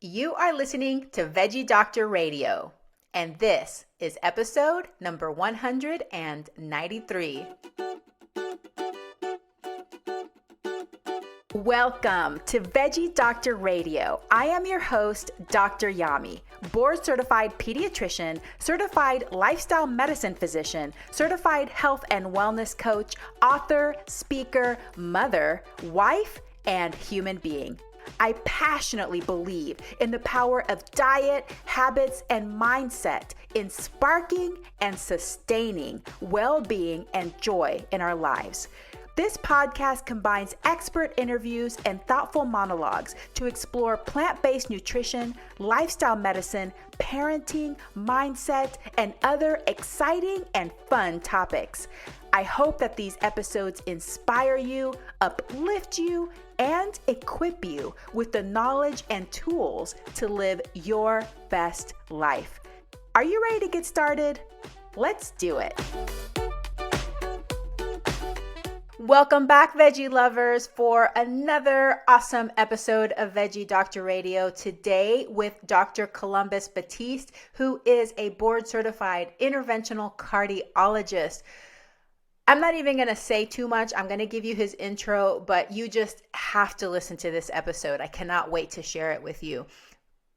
You are listening to Veggie Doctor Radio, and this is episode number 193. Welcome to Veggie Doctor Radio. I am your host, Dr. Yami, board-certified pediatrician, certified lifestyle medicine physician, certified health and wellness coach, author, speaker, mother, wife, and human being. I passionately believe in the power of diet, habits, and mindset in sparking and sustaining well-being and joy in our lives. This podcast combines expert interviews and thoughtful monologues to explore plant-based nutrition, lifestyle medicine, parenting, mindset, and other exciting and fun topics. I hope that these episodes inspire you, uplift you, and equip you with the knowledge and tools to live your best life. Are you ready to get started? Let's do it. Welcome back, veggie lovers, for another awesome episode of Veggie Doctor Radio. Today with Dr. Columbus Batiste, who is a board-certified interventional cardiologist. I'm not even going to say too much. I'm going to give you his intro, but you just have to listen to this episode. I cannot wait to share it with you.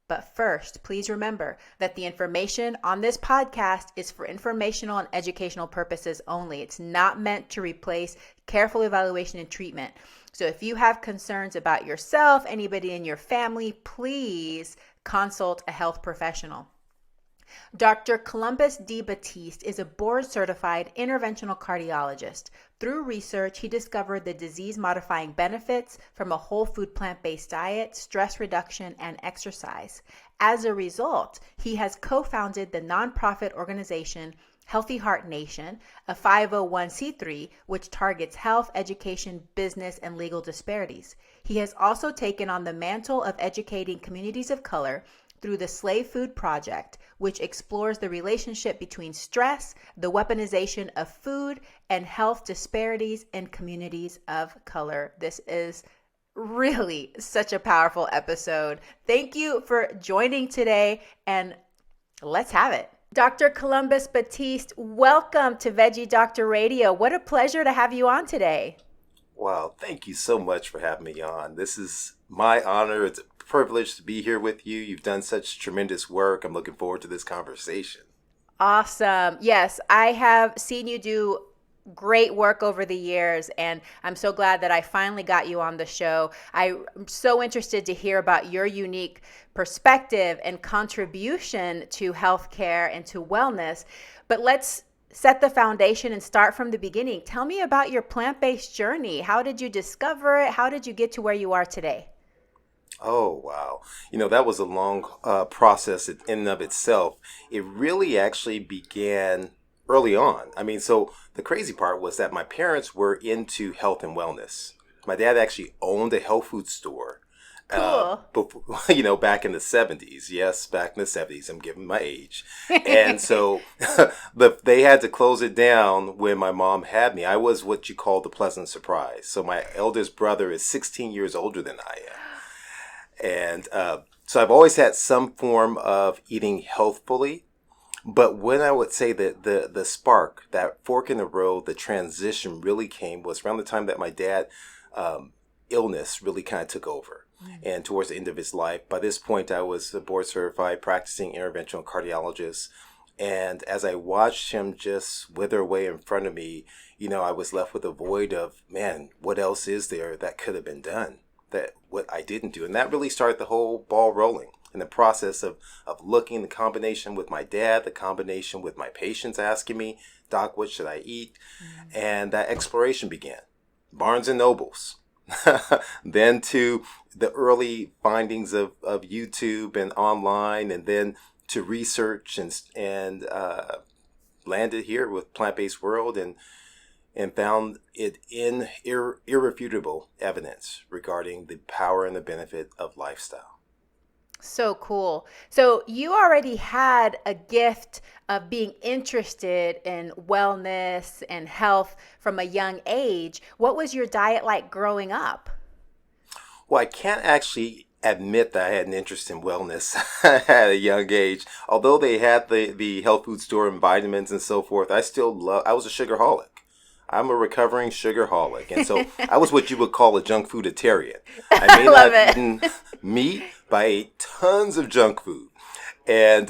But first, please remember that the information on this podcast is for informational and educational purposes only. It's not meant to replace careful evaluation and treatment. So if you have concerns about yourself, anybody in your family, please consult a health professional. Dr. Columbus D. Batiste is a board-certified interventional cardiologist. Through research, he discovered the disease-modifying benefits from a whole food plant-based diet, stress reduction, and exercise. As a result, he has co-founded the nonprofit organization Healthy Heart Nation, a 501c3, which targets health, education, business, and legal disparities. He has also taken on the mantle of educating communities of color through the Slave Food Project, which explores the relationship between stress, the weaponization of food, and health disparities in communities of color. This is really such a powerful episode. Thank you for joining today, and let's have it. Dr. Columbus Batiste, welcome to Veggie Doctor Radio. What a pleasure to have you on today. Wow, thank you so much for having me on. This is my honor. It's a privilege to be here with you. You've done such tremendous work. I'm looking forward to this conversation. Awesome. Yes, I have seen you do great work over the years, and I'm so glad that I finally got you on the show. I'm so interested to hear about your unique perspective and contribution to healthcare and to wellness. But let's set the foundation and start from the beginning. Tell me about your plant-based journey. How did you discover it? How did you get to where you are today? Oh, wow. That was a long process in and of itself. It really actually began early on. So the crazy part was that my parents were into health and wellness. My dad actually owned a health food store. Cool. Before, back in the 70s. Yes, back in the 70s. I'm giving my age. And so they had to close it down when my mom had me. I was what you call the pleasant surprise. So my eldest brother is 16 years older than I am. And so I've always had some form of eating healthfully. But when I would say that the spark, that fork in the road, the transition really came was around the time that my dad illness really kind of took over. And towards the end of his life, by this point, I was a board certified practicing interventional cardiologist. And as I watched him just wither away in front of me, I was left with a void of, man, what else is there that could have been done? That what I didn't do. And that really started the whole ball rolling in the process of looking, the combination with my dad, the combination with my patients asking me, Doc, what should I eat? And that exploration began. Barnes and Nobles. Then to the early findings of YouTube and online, and then to research and landed here with Plant-Based World and found it in irrefutable evidence regarding the power and the benefit of lifestyle. So cool. So you already had a gift of being interested in wellness and health from a young age. What was your diet like growing up? Well, I can't actually admit that I had an interest in wellness at a young age. Although they had the health food store and vitamins and so forth, I was a sugarholic. I'm a recovering sugarholic. And so I was what you would call a junk fooditarian. I may not have eaten meat, but I ate tons of junk food. And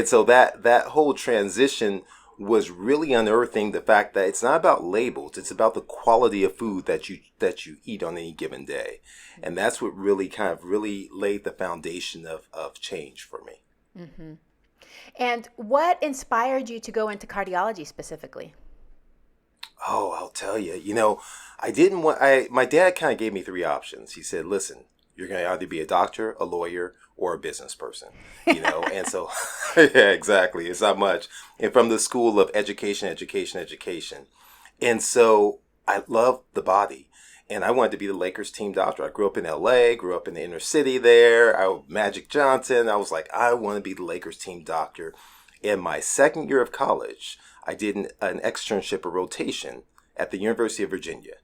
so that whole transition was really unearthing the fact that it's not about labels. It's about the quality of food that you eat on any given day. And that's what really really laid the foundation of change for me. Mm-hmm. And what inspired you to go into cardiology specifically? Oh, I'll tell you. My dad kind of gave me three options. He said, listen, you're going to either be a doctor, a lawyer, or a business person, and so, yeah, exactly. It's not much. And from the school of education. And so I love the body, and I wanted to be the Lakers team doctor. I grew up in LA, grew up in the inner city there. Magic Johnson. I was like, I want to be the Lakers team doctor. In my second year of college, I did an externship, a rotation at the University of Virginia.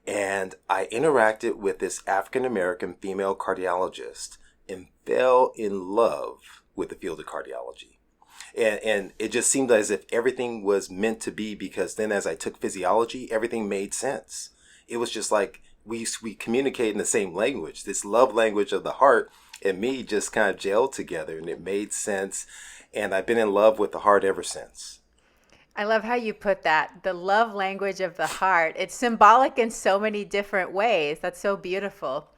And I interacted with this African-American female cardiologist and fell in love with the field of cardiology. And it just seemed as if everything was meant to be, because then as I took physiology, everything made sense. It was just like we communicate in the same language. This love language of the heart and me just kind of gelled together, and it made sense. And I've been in love with the heart ever since. I love how you put that, the love language of the heart. It's symbolic in so many different ways. That's so beautiful.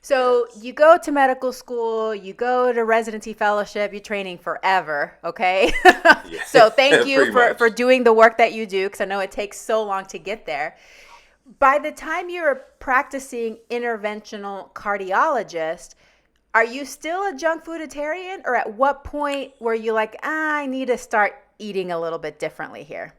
So you go to medical school, you go to residency fellowship, you're training forever, okay? Yeah, so thank you for doing the work that you do, because I know it takes so long to get there. By the time you're a practicing interventional cardiologist, are you still a junk fooditarian, or at what point were you like, I need to start eating a little bit differently here?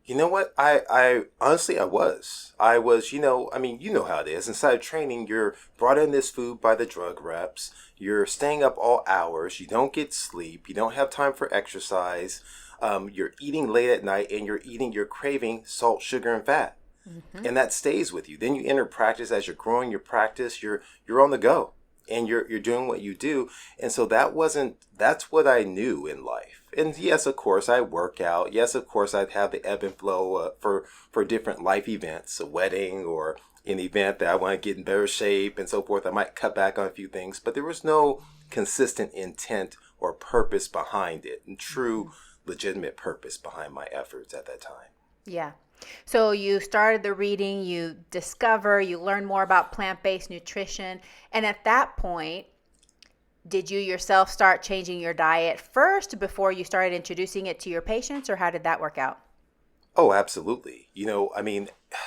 You know what? I honestly, I was, how it is. Inside of training, you're brought in this food by the drug reps. You're staying up all hours. You don't get sleep. You don't have time for exercise. You're eating late at night, and you're craving salt, sugar, and fat. Mm-hmm. And that stays with you. Then you enter practice. As you're growing your practice, you're on the go, and you're doing what you do. And so that's what I knew in life. And yes, of course, I work out. Yes, of course, I'd have the ebb and flow for different life events, a wedding or an event that I want to get in better shape and so forth. I might cut back on a few things, but there was no consistent intent or purpose behind it, and true, legitimate purpose behind my efforts at that time. Yeah. So you started the reading, you learn more about plant-based nutrition. And at that point, did you yourself start changing your diet first before you started introducing it to your patients, or how did that work out? Oh, absolutely.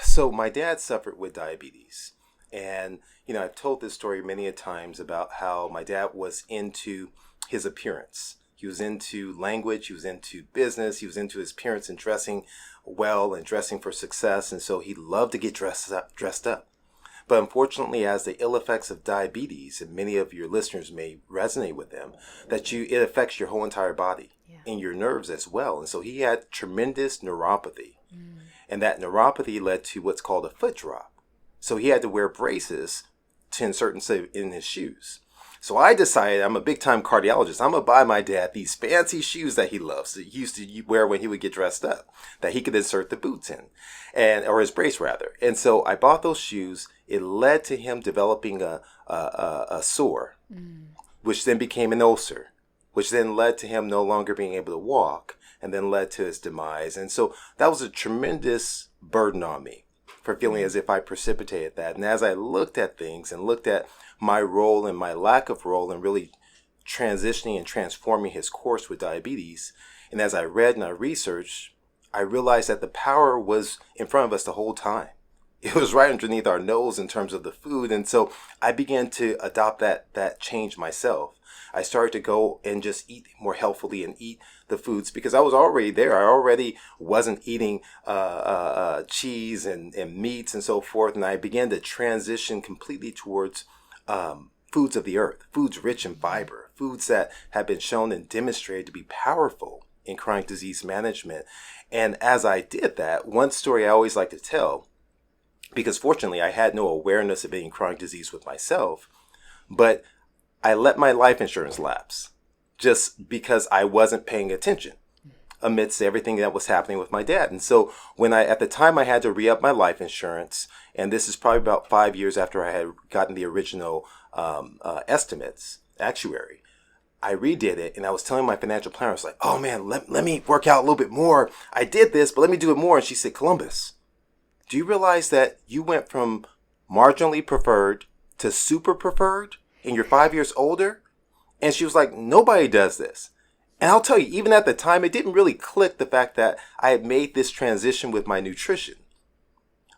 So my dad suffered with diabetes. And, I've told this story many a times about how my dad was into his appearance. He was into language, he was into business, he was into his appearance and dressing well and dressing for success. And so he loved to get dressed up. But unfortunately, as the ill effects of diabetes, and many of your listeners may resonate with them, it affects your whole entire body and your nerves as well. And so he had tremendous neuropathy. And that neuropathy led to what's called a foot drop. So he had to wear braces to insert in his shoes. So I decided, I'm a big time cardiologist, I'm going to buy my dad these fancy shoes that he loves, that he used to wear when he would get dressed up, that he could insert the boots in, or his brace rather. And so I bought those shoes. It led to him developing a sore, which then became an ulcer, which then led to him no longer being able to walk, and then led to his demise. And so that was a tremendous burden on me, for feeling as if I precipitated that. And as I looked at things and looked at my role and my lack of role in really transitioning and transforming his course with diabetes, and as I read and I researched, I realized that the power was in front of us the whole time. It was right underneath our nose in terms of the food. And so I began to adopt that change myself. I started to go and just eat more healthfully and eat the foods, because I was already there. I already wasn't eating cheese and meats and so forth. And I began to transition completely towards foods of the earth, foods rich in fiber, foods that have been shown and demonstrated to be powerful in chronic disease management. And as I did that, one story I always like to tell, because fortunately I had no awareness of being chronic disease with myself, but I let my life insurance lapse just because I wasn't paying attention amidst everything that was happening with my dad. And so at the time I had to re-up my life insurance, and this is probably about 5 years after I had gotten the original estimates, actuary, I redid it, and I was telling my financial planner, I was like, oh man, let me work out a little bit more. I did this, but let me do it more. And she said, Columbus, do you realize that you went from marginally preferred to super preferred and you're 5 years older? And she was like, nobody does this. And I'll tell you, even at the time, it didn't really click the fact that I had made this transition with my nutrition.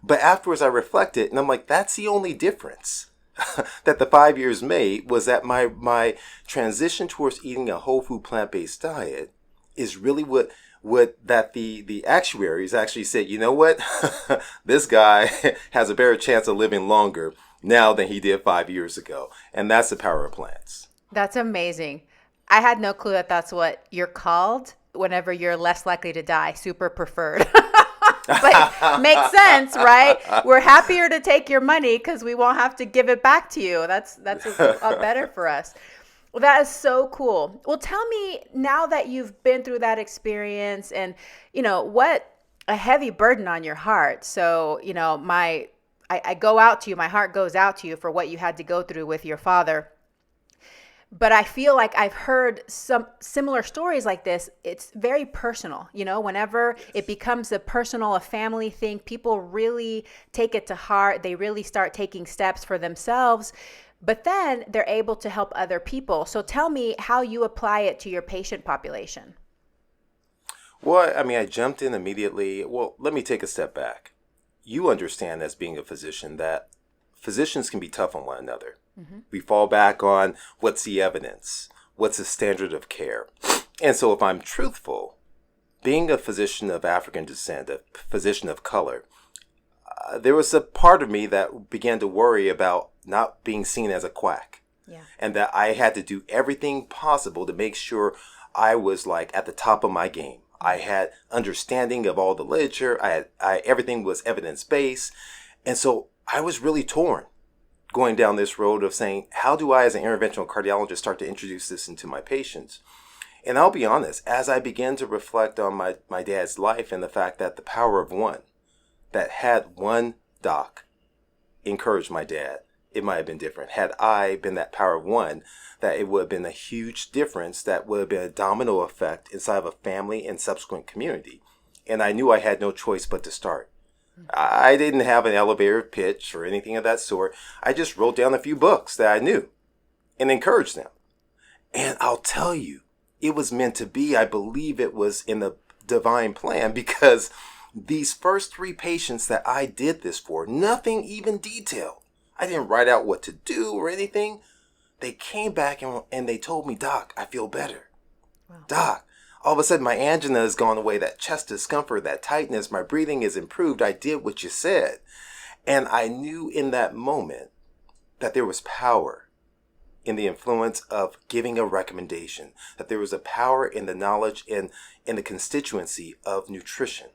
But afterwards I reflected, and I'm like, that's the only difference that the 5 years made, was that my transition towards eating a whole food plant-based diet is really what that the actuaries actually said, you know what, this guy has a better chance of living longer now than he did 5 years ago. And that's the power of plants. That's amazing. I had no clue that that's what you're called whenever you're less likely to die, super preferred. But makes sense, right? We're happier to take your money because we won't have to give it back to you. That's a better for us. Well, that is so cool. Well, tell me, now that you've been through that experience, and what a heavy burden on your heart. So, I go out to you, my heart goes out to you for what you had to go through with your father. But I feel like I've heard some similar stories like this. It's very personal. Whenever it becomes a personal, a family thing, people really take it to heart. They really start taking steps for themselves, but then they're able to help other people. So tell me how you apply it to your patient population. Well, I jumped in immediately. Well, let me take a step back. You understand, as being a physician, that physicians can be tough on one another. Mm-hmm. We fall back on what's the evidence, what's the standard of care. And so if I'm truthful, being a physician of African descent, a physician of color, there was a part of me that began to worry about not being seen as a quack. Yeah. And that I had to do everything possible to make sure I was at the top of my game. I had understanding of all the literature. Everything was evidence-based. And so I was really torn going down this road of saying, how do I, as an interventional cardiologist, start to introduce this into my patients? And I'll be honest, as I began to reflect on my dad's life and the fact that the power of one, that had one doc encouraged my dad, it might have been different. Had I been that power of one, that it would have been a huge difference, that would have been a domino effect inside of a family and subsequent community. And I knew I had no choice but to start. I didn't have an elevator pitch or anything of that sort. I just wrote down a few books that I knew and encouraged them. And I'll tell you, it was meant to be. I believe it was in the divine plan, because these first 3 patients that I did this for, nothing even detailed. I didn't write out what to do or anything. They came back and they told me, Doc, I feel better. Wow. Doc, all of a sudden, my angina has gone away, that chest discomfort, that tightness, my breathing is improved. I did what you said. And I knew in that moment that there was power in the influence of giving a recommendation, that there was a power in the knowledge and in the constituency of nutrition.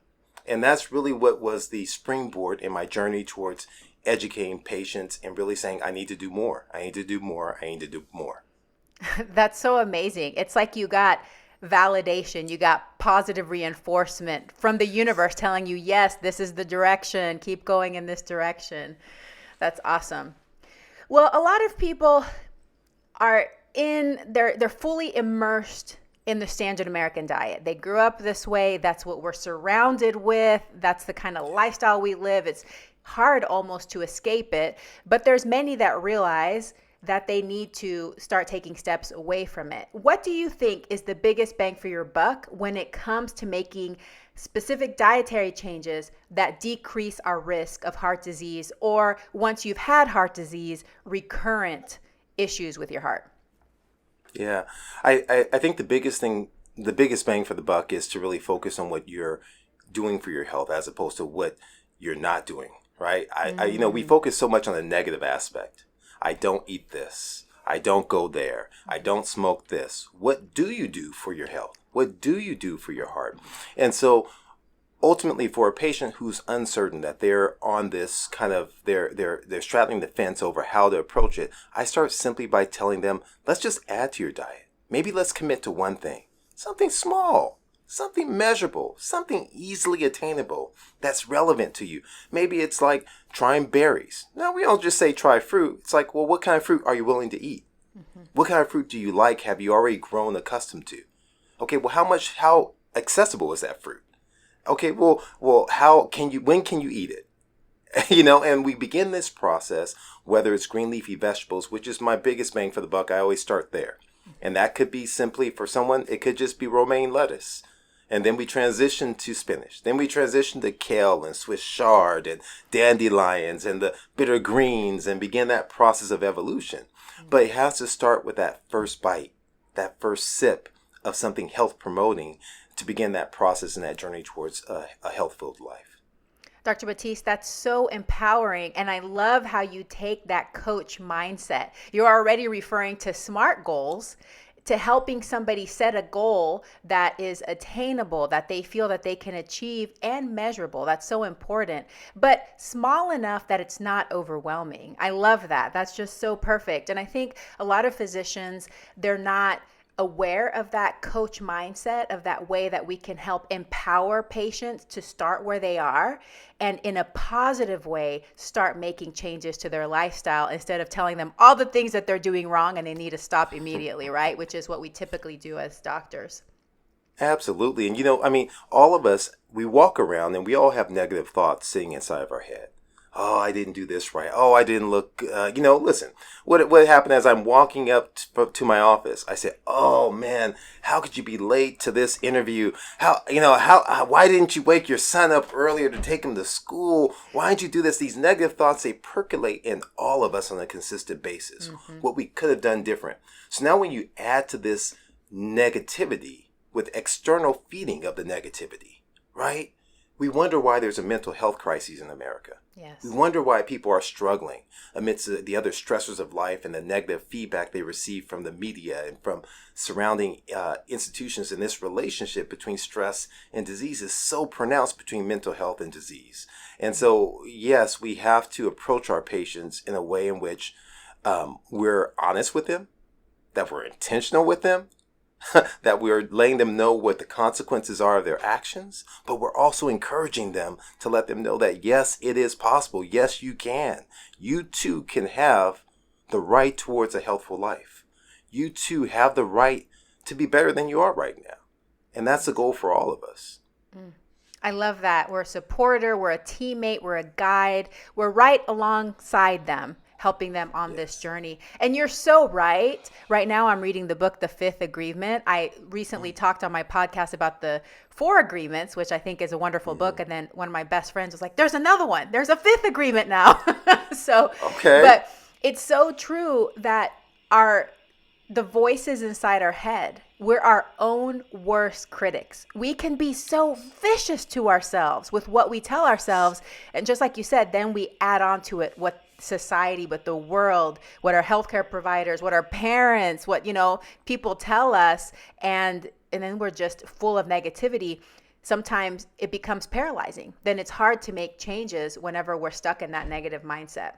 And that's really what was the springboard in my journey towards educating patients and really saying, I need to do more. I need to do more. I need to do more. That's so amazing. It's like you got validation, you got positive reinforcement from the universe telling you, yes, this is the direction, keep going in this direction. That's awesome. Well, a lot of people are they're fully immersed in the standard American diet. They grew up this way. That's what we're surrounded with. That's the kind of lifestyle we live. It's hard almost to escape it, but there's many that realize that they need to start taking steps away from it. What do you think is the biggest bang for your buck when it comes to making specific dietary changes that decrease our risk of heart disease, or once you've had heart disease, recurrent issues with your heart? Yeah, I think the biggest bang for the buck is to really focus on what you're doing for your health as opposed to what you're not doing, right? We focus so much on the negative aspect. I don't eat this. I don't go there. I don't smoke this. What do you do for your health? What do you do for your heart? And so ultimately, for a patient who's uncertain that they're on this kind of, they're straddling the fence over how to approach it, I start simply by telling them, let's just add to your diet. Maybe let's commit to one thing, something small, something measurable, something easily attainable that's relevant to you. Maybe it's like trying berries. Now, we don't just say try fruit. It's like, well, what kind of fruit are you willing to eat? Mm-hmm. What kind of fruit do you like? Have you already grown accustomed to? Okay, well, how accessible is that fruit? Okay, well, when can you eat it? And we begin this process, whether it's green leafy vegetables, which is my biggest bang for the buck. I always start there. And that could be simply, for someone, it could just be romaine lettuce. And then we transition to spinach. Then we transition to kale and Swiss chard and dandelions and the bitter greens and begin that process of evolution. But it has to start with that first bite, that first sip of something health promoting to begin that process and that journey towards a health-filled life. Dr. Batiste, that's so empowering. And I love how you take that coach mindset. You're already referring to SMART goals, to helping somebody set a goal that is attainable, that they feel that they can achieve, and measurable. That's so important, but small enough that it's not overwhelming. I love that. That's just so perfect. And I think a lot of physicians, they're not aware of that coach mindset, of that way that we can help empower patients to start where they are and in a positive way start making changes to their lifestyle instead of telling them all the things that they're doing wrong and they need to stop immediately, right? Which is what we typically do as doctors. Absolutely. And all of us, we walk around and we all have negative thoughts sitting inside of our head. Oh, I didn't do this right. Oh, I didn't look, listen, what happened as I'm walking up to my office, I said, oh man, how could you be late to this interview? Why didn't you wake your son up earlier to take him to school? Why didn't you do this? These negative thoughts, they percolate in all of us on a consistent basis. Mm-hmm. What we could have done different. So now when you add to this negativity with external feeding of the negativity, right? We wonder why there's a mental health crisis in America. Yes. We wonder why people are struggling amidst the other stressors of life and the negative feedback they receive from the media and from surrounding institutions. And this relationship between stress and disease is so pronounced between mental health and disease. And so, yes, we have to approach our patients in a way in which we're honest with them, that we're intentional with them, that we're letting them know what the consequences are of their actions, but we're also encouraging them to let them know that, yes, it is possible. Yes, you can. You too can have the right towards a healthful life. You too have the right to be better than you are right now. And that's the goal for all of us. I love that. We're a supporter, we're a teammate, we're a guide. We're right alongside them, helping them on this journey. And you're so right. Right now I'm reading the book, The Fifth Agreement. I recently talked on my podcast about the 4 agreements, which I think is a wonderful book. And then one of my best friends was like, there's another one. There's a 5th agreement now. But it's so true that the voices inside our head, we're our own worst critics. We can be so vicious to ourselves with what we tell ourselves. And just like you said, then we add on to it what society, what the world, what our healthcare providers, what our parents, what, people tell us. And then we're just full of negativity. Sometimes it becomes paralyzing. Then it's hard to make changes whenever we're stuck in that negative mindset.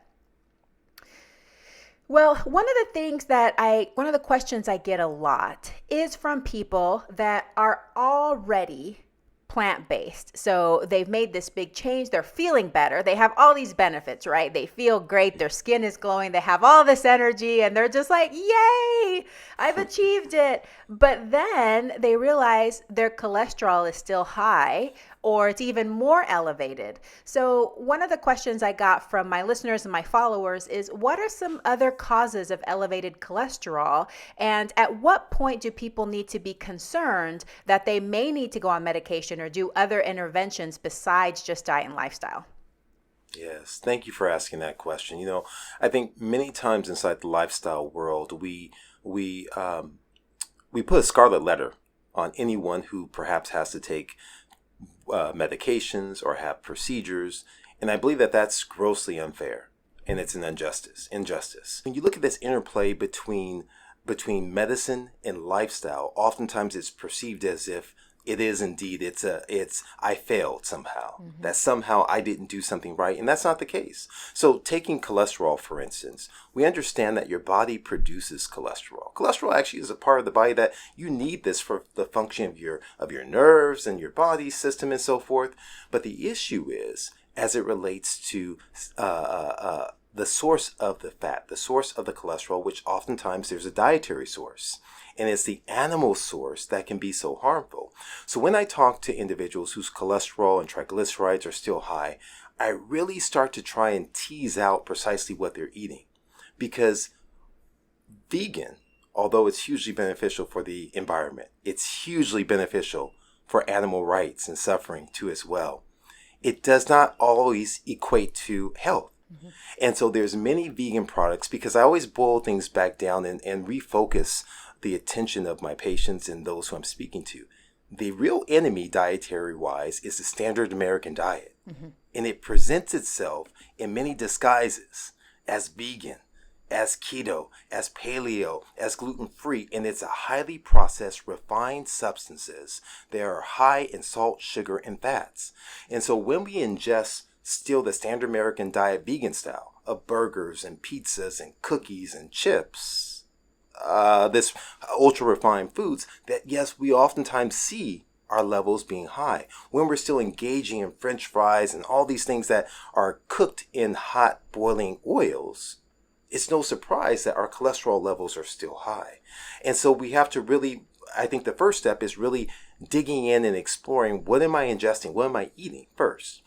Well, one of the questions I get a lot is from people that are already plant-based. So they've made this big change. They're feeling better. They have all these benefits, right? They feel great. Their skin is glowing. They have all this energy and they're just like, yay, I've achieved it. But then they realize their cholesterol is still high or it's even more elevated. So one of the questions I got from my listeners and my followers is, what are some other causes of elevated cholesterol? And at what point do people need to be concerned that they may need to go on medication or do other interventions besides just diet and lifestyle? Yes, thank you for asking that question. I think many times inside the lifestyle world, we put a scarlet letter on anyone who perhaps has to take medications or have procedures, and I believe that that's grossly unfair, and it's an injustice. When you look at this interplay between medicine and lifestyle, oftentimes it's perceived as if it is indeed, I failed somehow, that somehow I didn't do something right. And that's not the case. So taking cholesterol, for instance, we understand that your body produces cholesterol. Cholesterol actually is a part of the body that you need this for the function of your nerves and your body system and so forth. But the issue is, as it relates to the source of the fat, the source of the cholesterol, which oftentimes there's a dietary source. And it's the animal source that can be so harmful. So when I talk to individuals whose cholesterol and triglycerides are still high, I really start to try and tease out precisely what they're eating. Because vegan, although it's hugely beneficial for the environment, it's hugely beneficial for animal rights and suffering too as well. It does not always equate to health. And so there's many vegan products, because I always boil things back down and refocus the attention of my patients and those who I'm speaking to. The real enemy, dietary-wise, is the standard American diet. And it presents itself in many disguises as vegan, as keto, as paleo, as gluten-free, and it's a highly processed, refined substances that are high in salt, sugar, and fats. And so when we ingest still the standard American diet vegan style of burgers and pizzas and cookies and chips, this ultra refined foods, that yes, we oftentimes see our levels being high when we're still engaging in French fries and all these things that are cooked in hot boiling oils. It's no surprise that our cholesterol levels are still high. And so we have to really, I think the first step is really digging in and exploring, what am I ingesting? What am I eating first?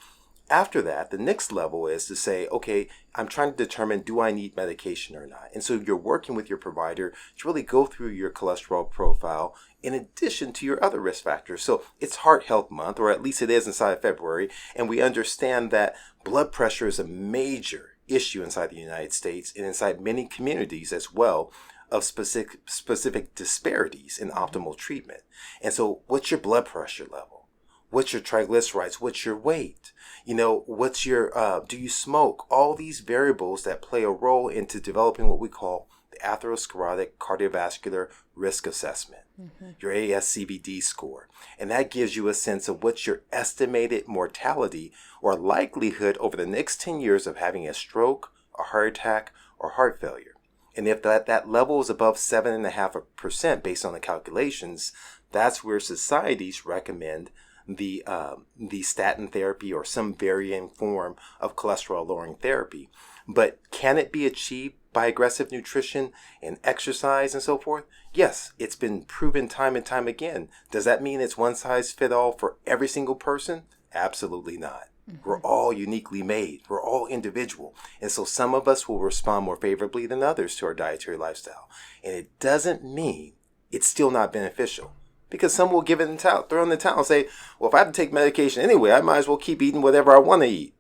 After that, the next level is to say, okay, I'm trying to determine, do I need medication or not? And so you're working with your provider to really go through your cholesterol profile in addition to your other risk factors. So it's Heart Health Month, or at least it is inside of February, and we understand that blood pressure is a major issue inside the United States and inside many communities as well, of specific disparities in optimal treatment. And so what's your blood pressure level? What's your triglycerides? What's your weight? What's your, do you smoke? All these variables that play a role into developing what we call the atherosclerotic cardiovascular risk assessment, your ASCVD score. And that gives you a sense of what's your estimated mortality or likelihood over the next 10 years of having a stroke, a heart attack, or heart failure. And if that level is above 7.5% based on the calculations, that's where societies recommend the statin therapy or some varying form of cholesterol lowering therapy. But can it be achieved by aggressive nutrition and exercise and so forth? Yes, it's been proven time and time again. Does that mean it's one size fit all for every single person? Absolutely not. We're all uniquely made. We're all individual. And so some of us will respond more favorably than others to our dietary lifestyle. And it doesn't mean it's still not beneficial. Because some will give it in throw in the towel and say, well, if I have to take medication anyway, I might as well keep eating whatever I want to eat.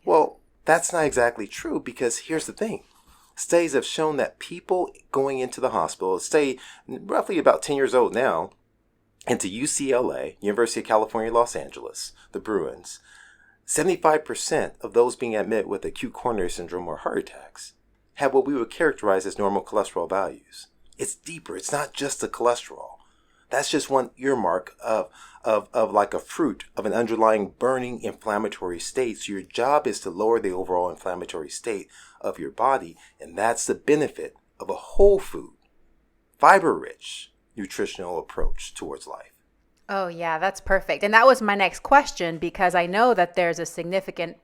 Well, that's not exactly true, because here's the thing. Studies have shown that people going into the hospital, say roughly about 10 years old now, into UCLA, University of California, Los Angeles, the Bruins, 75% of those being admitted with acute coronary syndrome or heart attacks have what we would characterize as normal cholesterol values. It's deeper. It's not just the cholesterol. That's just one earmark of like a fruit of an underlying burning inflammatory state. So your job is to lower the overall inflammatory state of your body. And that's the benefit of a whole food, fiber-rich nutritional approach towards life. Oh, yeah, that's perfect. And that was my next question, because I know that there's a significant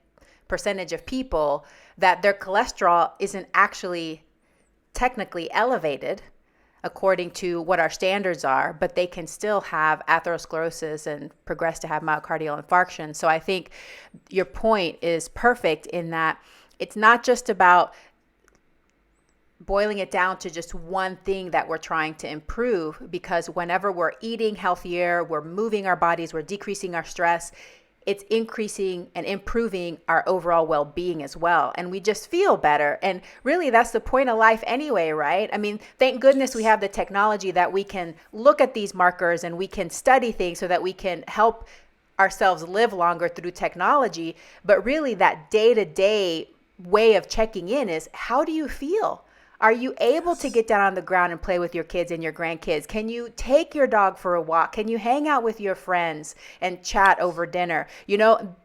percentage of people that their cholesterol isn't actually technically elevated according to what our standards are, but they can still have atherosclerosis and progress to have myocardial infarction. So I think your point is perfect in that it's not just about boiling it down to just one thing that we're trying to improve, because whenever we're eating healthier, we're moving our bodies, we're decreasing our stress, it's increasing and improving our overall well-being as well. And we just feel better. And really, that's the point of life anyway, right? I mean, thank goodness we have the technology that we can look at these markers and we can study things so that we can help ourselves live longer through technology. But really, that day-to-day way of checking in is, how do you feel? Are you able to get down on the ground and play with your kids and your grandkids? Can you take your dog for a walk? Can you hang out with your friends and chat over dinner?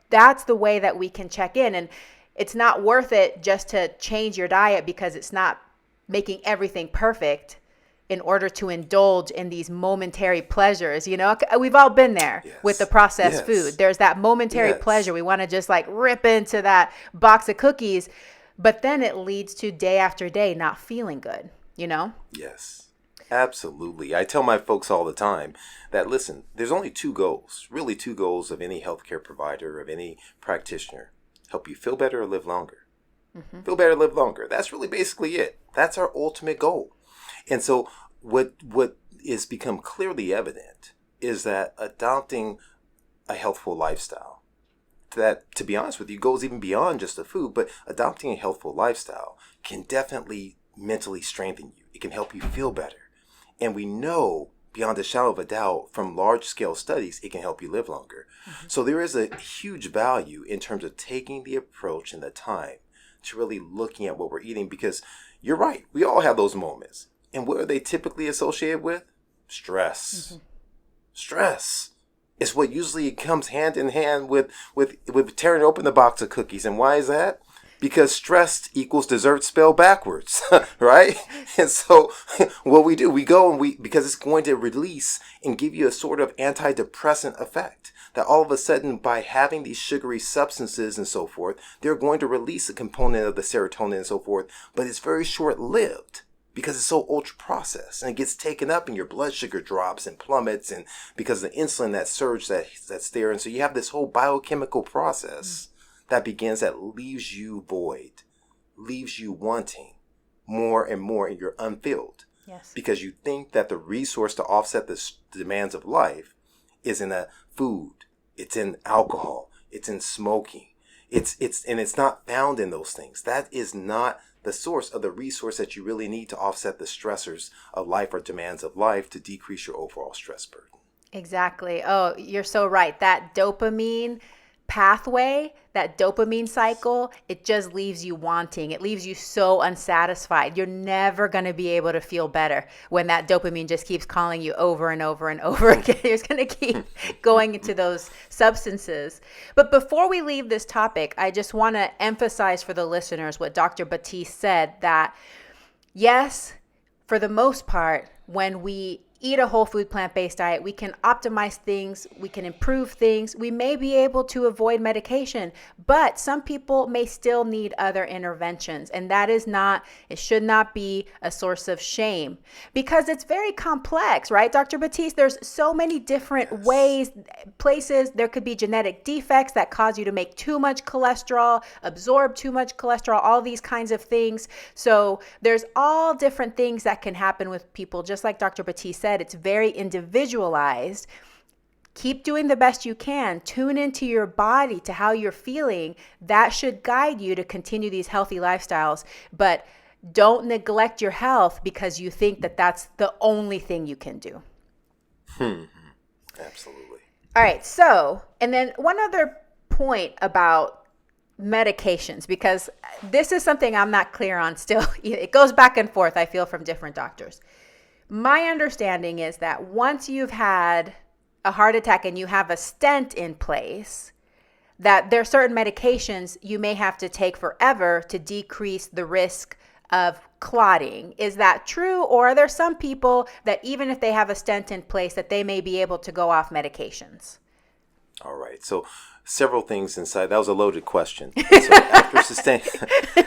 That's the way that we can check in. And it's not worth it just to change your diet because it's not making everything perfect in order to indulge in these momentary pleasures. We've all been there with the processed food. There's that momentary pleasure. We want to just like rip into that box of cookies, but then it leads to day after day not feeling good, Yes, absolutely. I tell my folks all the time that, listen, there's only two goals of any healthcare provider, of any practitioner: help you feel better or live longer. Mm-hmm. Feel better, live longer. That's really basically it. That's our ultimate goal. And so what is become clearly evident is that adopting a healthful lifestyle, that, to be honest with you, goes even beyond just the food, but adopting a healthful lifestyle can definitely mentally strengthen you. It can help you feel better. And we know beyond a shadow of a doubt from large-scale studies, it can help you live longer. Mm-hmm. So there is a huge value in terms of taking the approach and the time to really looking at what we're eating, because you're right, we all have those moments. And what are they typically associated with? Stress. Mm-hmm. Stress is what usually comes hand in hand with tearing open the box of cookies. And why is that? Because stress equals dessert spelled backwards, right? And so what we do, we go and because it's going to release and give you a sort of antidepressant effect, that all of a sudden by having these sugary substances and so forth, they're going to release a component of the serotonin and so forth, but it's very short-lived because it's so ultra-processed and it gets taken up and your blood sugar drops and plummets, and because of the insulin that surge that's there. And so you have this whole biochemical process that begins, that leaves you void, leaves you wanting more and more, and you're unfilled. Yes. Because you think that the resource to offset the demands of life is in a food, it's in alcohol, it's in smoking, it's not found in those things. That is not the source of the resource that you really need to offset the stressors of life or demands of life to decrease your overall stress burden. Exactly. Oh, you're so right. That dopamine pathway, that dopamine cycle, it just leaves you wanting. It leaves you so unsatisfied. You're never going to be able to feel better when that dopamine just keeps calling you over and over and over again. You're just going to keep going into those substances. But before we leave this topic, I just want to emphasize for the listeners what Dr. Batiste said, that yes, for the most part, when we eat a whole food plant-based diet, we can optimize things, we can improve things, we may be able to avoid medication, but some people may still need other interventions, and it should not be a source of shame, because it's very complex, right, Dr. Batiste? There's so many different ways, places. There could be genetic defects that cause you to make too much cholesterol, absorb too much cholesterol, all these kinds of things. So there's all different things that can happen with people, just like Dr. Batiste said. It's very individualized. Keep doing the best you can. Tune into your body, to how you're feeling. That should guide you to continue these healthy lifestyles. But don't neglect your health because you think that that's the only thing you can do. Absolutely. All right. So, and then one other point about medications, because this is something I'm not clear on still. It goes back and forth, I feel, from different doctors. My understanding is that once you've had a heart attack and you have a stent in place, that there are certain medications you may have to take forever to decrease the risk of clotting. Is that true? Or are there some people that even if they have a stent in place, that they may be able to go off medications? All right. So several things inside. That was a loaded question. So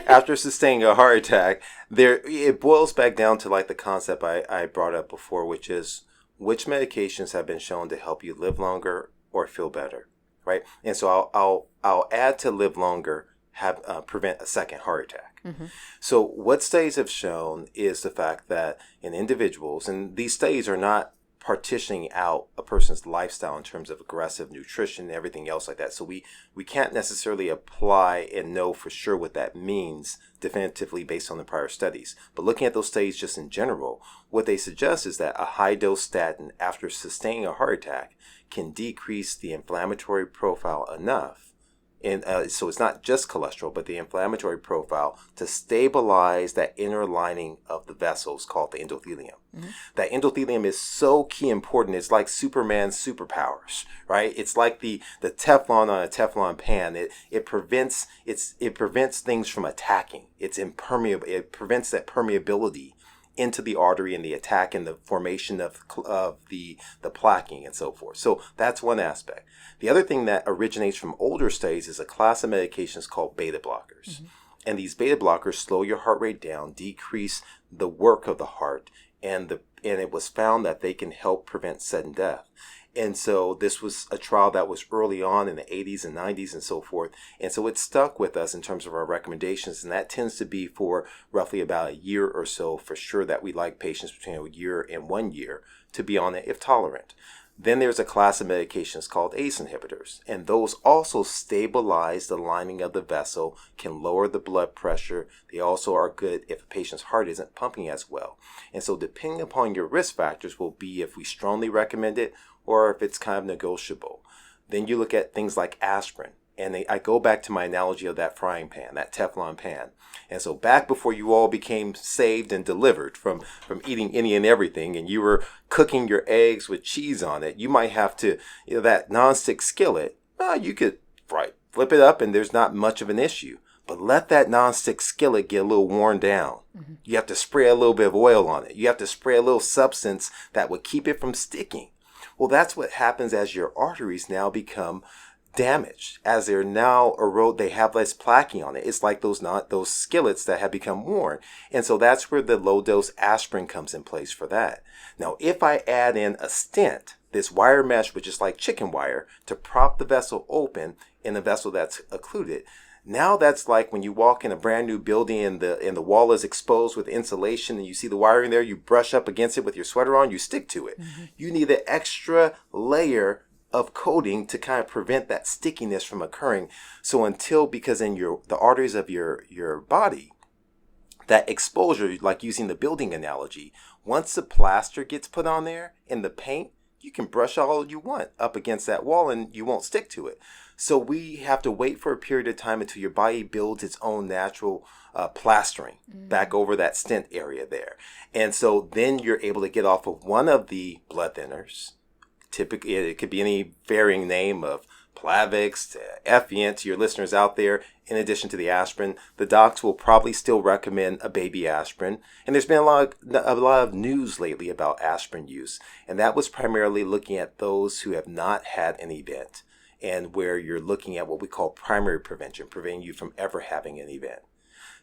after sustaining a heart attack, it boils back down to like the concept I brought up before, which is which medications have been shown to help you live longer or feel better, right? And so I'll add to live longer, prevent a second heart attack. Mm-hmm. So what studies have shown is the fact that in individuals, and these studies are not partitioning out a person's lifestyle in terms of aggressive nutrition and everything else like that. So we can't necessarily apply and know for sure what that means definitively based on the prior studies. But looking at those studies just in general, what they suggest is that a high dose statin after sustaining a heart attack can decrease the inflammatory profile enough And so it's not just cholesterol, but the inflammatory profile to stabilize that inner lining of the vessels called the endothelium. Mm-hmm. That endothelium is so key important. It's like Superman's superpowers, right? It's like the Teflon on a Teflon pan. It prevents things from attacking. It's impermeable. It prevents that permeability into the artery and the attack and the formation of the plaquing and so forth. So that's one aspect. The other thing that originates from older studies is a class of medications called beta blockers. Mm-hmm. And these beta blockers slow your heart rate down, decrease the work of the heart, and it was found that they can help prevent sudden death. And so this was a trial that was early on in the 80s and 90s and so forth. And so it stuck with us in terms of our recommendations. And that tends to be for roughly about a year or so for sure that we like patients between a year and 1 year to be on it if tolerant. Then there's a class of medications called ACE inhibitors. And those also stabilize the lining of the vessel, can lower the blood pressure. They also are good if a patient's heart isn't pumping as well. And so depending upon your risk factors will be if we strongly recommend it or if it's kind of negotiable. Then you look at things like aspirin. And I go back to my analogy of that frying pan, that Teflon pan. And so back before you all became saved and delivered from eating any and everything, and you were cooking your eggs with cheese on it, you might have to, that nonstick skillet, you could flip it up and there's not much of an issue. But let that nonstick skillet get a little worn down. Mm-hmm. You have to spray a little bit of oil on it. You have to spray a little substance that would keep it from sticking. Well, that's what happens as your arteries now become damaged. As they're now erode, they have less plaquing on it. It's like those skillets that have become worn. And so that's where the low dose aspirin comes in place for that. Now, if I add in a stent, this wire mesh, which is like chicken wire, to prop the vessel open in the vessel that's occluded, now that's like when you walk in a brand new building and the wall is exposed with insulation and you see the wiring there, you brush up against it with your sweater on, you stick to it. Mm-hmm. You need an extra layer of coating to kind of prevent that stickiness from occurring. So because in the arteries of your body, that exposure, like using the building analogy, once the plaster gets put on there and the paint, you can brush all you want up against that wall and you won't stick to it. So we have to wait for a period of time until your body builds its own natural plastering back over that stent area there. And so then you're able to get off of one of the blood thinners. Typically, it could be any varying name of Plavix to Effient to your listeners out there. In addition to the aspirin, the docs will probably still recommend a baby aspirin. And there's been a lot of news lately about aspirin use. And that was primarily looking at those who have not had an event and where you're looking at what we call primary prevention, preventing you from ever having an event.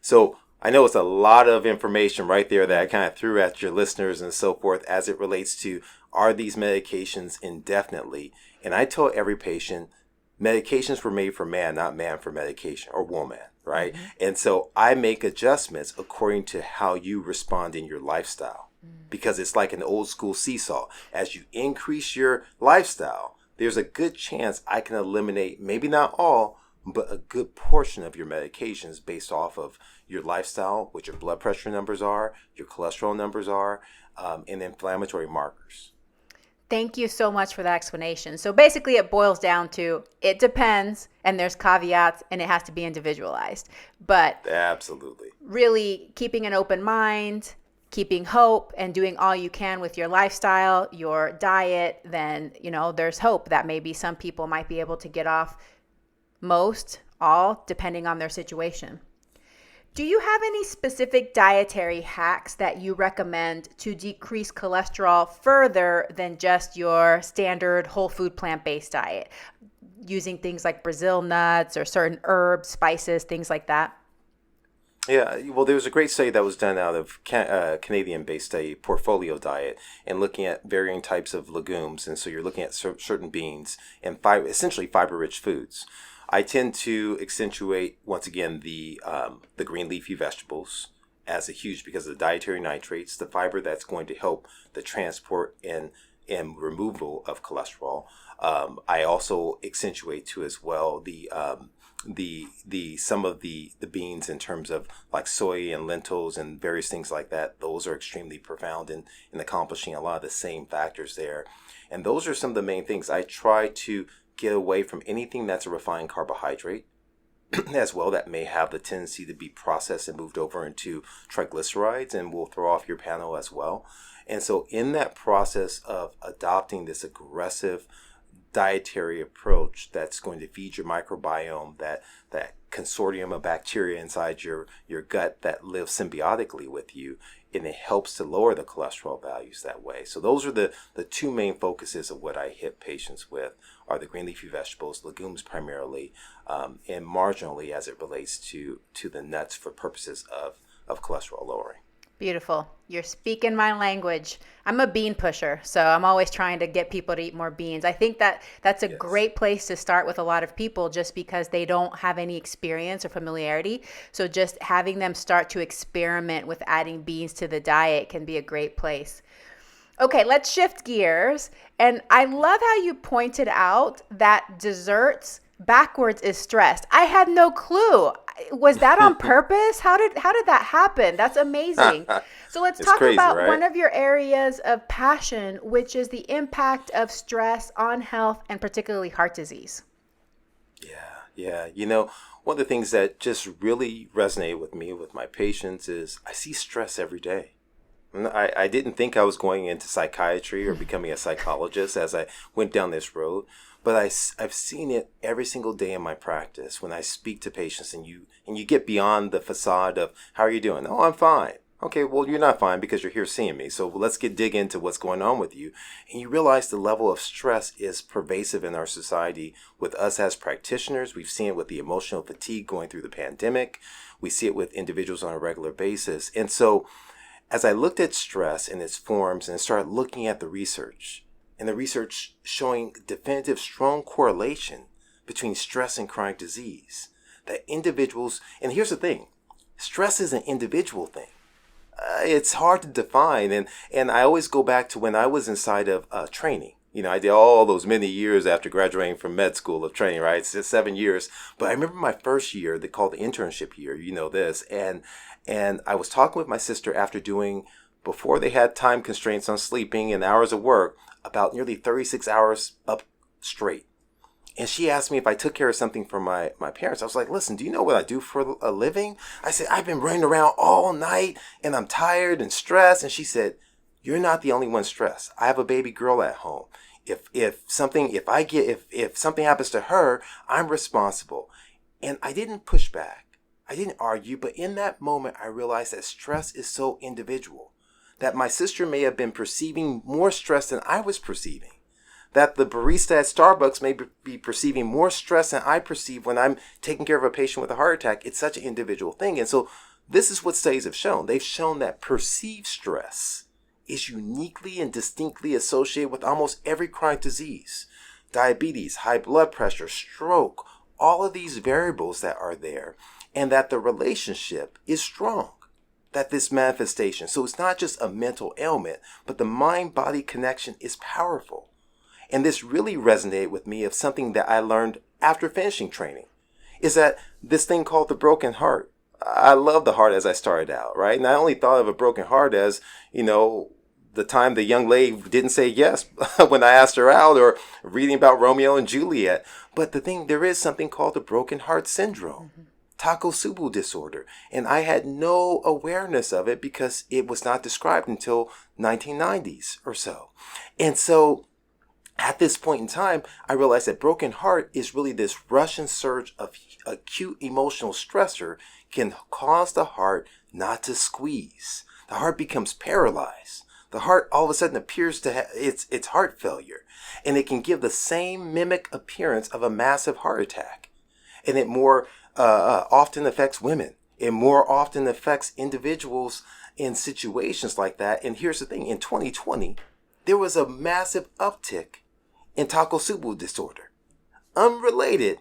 So I know it's a lot of information right there that I kind of threw at your listeners and so forth as it relates to, are these medications indefinitely? And I tell every patient, medications were made for man, not man for medication, or woman, right? Mm-hmm. And so I make adjustments according to how you respond in your lifestyle, because it's like an old school seesaw. As you increase your lifestyle, there's a good chance I can eliminate, maybe not all, but a good portion of your medications based off of your lifestyle, what your blood pressure numbers are, your cholesterol numbers are, and inflammatory markers. Thank you so much for that explanation. So basically it boils down to, it depends, and there's caveats, and it has to be individualized. But absolutely, really keeping an open mind, keeping hope, and doing all you can with your lifestyle, your diet, then, there's hope that maybe some people might be able to get off most, all, depending on their situation. Do you have any specific dietary hacks that you recommend to decrease cholesterol further than just your standard whole food plant-based diet, using things like Brazil nuts or certain herbs, spices, things like that? Yeah, well, there was a great study that was done out of Canadian-based study, Portfolio Diet, and looking at varying types of legumes. And so you're looking at certain beans and essentially fiber-rich foods. I tend to accentuate, once again, the green leafy vegetables as a huge, because of the dietary nitrates, the fiber that's going to help the transport and removal of cholesterol. I also accentuate too as well some of the beans in terms of like soy and lentils and various things like that. Those are extremely profound in accomplishing a lot of the same factors there. And those are some of the main things. I try to get away from anything that's a refined carbohydrate as well that may have the tendency to be processed and moved over into triglycerides and will throw off your panel as well. And so in that process of adopting this aggressive dietary approach that's going to feed your microbiome, that consortium of bacteria inside your gut that live symbiotically with you, and it helps to lower the cholesterol values that way. So those are the two main focuses of what I hit patients with, are the green leafy vegetables, legumes primarily, and marginally as it relates to the nuts for purposes of cholesterol lowering. Beautiful. You're speaking my language. I'm a bean pusher, so I'm always trying to get people to eat more beans. I think that's a great place to start with a lot of people, just because they don't have any experience or familiarity. So just having them start to experiment with adding beans to the diet can be a great place. Okay, let's shift gears. And I love how you pointed out that desserts backwards is stressed. I had no clue. Was that on purpose? How did that happen? That's amazing. So let's talk about one of your areas of passion, which is the impact of stress on health and particularly heart disease. Yeah. You know, one of the things that just really resonated with me with my patients is I see stress every day. I didn't think I was going into psychiatry or becoming a psychologist as I went down this road, but I've seen it every single day in my practice when I speak to patients, and you get beyond the facade of, how are you doing? Oh, I'm fine. Okay, well, you're not fine because you're here seeing me. So let's dig into what's going on with you. And you realize the level of stress is pervasive in our society with us as practitioners. We've seen it with the emotional fatigue going through the pandemic. We see it with individuals on a regular basis. And so as I looked at stress and its forms and started looking at the research, and the research showing definitive strong correlation between stress and chronic disease, that individuals, and here's the thing, stress is an individual thing. It's hard to define, and I always go back to when I was inside of training. You know, I did all those many years after graduating from med school of training, right? It's just 7 years. But I remember my first year, they called the internship year, you know this, and I was talking with my sister after doing, before they had time constraints on sleeping and hours of work, about nearly 36 hours up straight. And she asked me if I took care of something for my parents. I was like, listen, do you know what I do for a living? I said, I've been running around all night and I'm tired and stressed. And she said, you're not the only one stressed. I have a baby girl at home. If something happens to her, I'm responsible. And I didn't push back. I didn't argue. But in that moment, I realized that stress is so individual, that my sister may have been perceiving more stress than I was perceiving, that the barista at Starbucks may be perceiving more stress than I perceive when I'm taking care of a patient with a heart attack. It's such an individual thing. And so this is what studies have shown. They've shown that perceived stress is uniquely and distinctly associated with almost every chronic disease, diabetes, high blood pressure, stroke, all of these variables that are there, and that the relationship is strong. That this manifestation, so it's not just a mental ailment, but the mind-body connection is powerful. And this really resonated with me of something that I learned after finishing training, is that this thing called the broken heart. I love the heart as I started out, right? And I only thought of a broken heart as, you know, the time the young lady didn't say yes when I asked her out, or reading about Romeo and Juliet. But there is something called the broken heart syndrome. Mm-hmm. Takotsubo disorder, and I had no awareness of it because it was not described until 1990s or so. And so at this point in time, I realized that broken heart is really this rush and surge of acute emotional stressor can cause the heart not to squeeze. The heart becomes paralyzed. The heart all of a sudden appears to have its heart failure, and it can give the same mimic appearance of a massive heart attack. And it more often affects women. It more often affects individuals in situations like that. And here's the thing. In 2020, there was a massive uptick in Takotsubo disorder, unrelated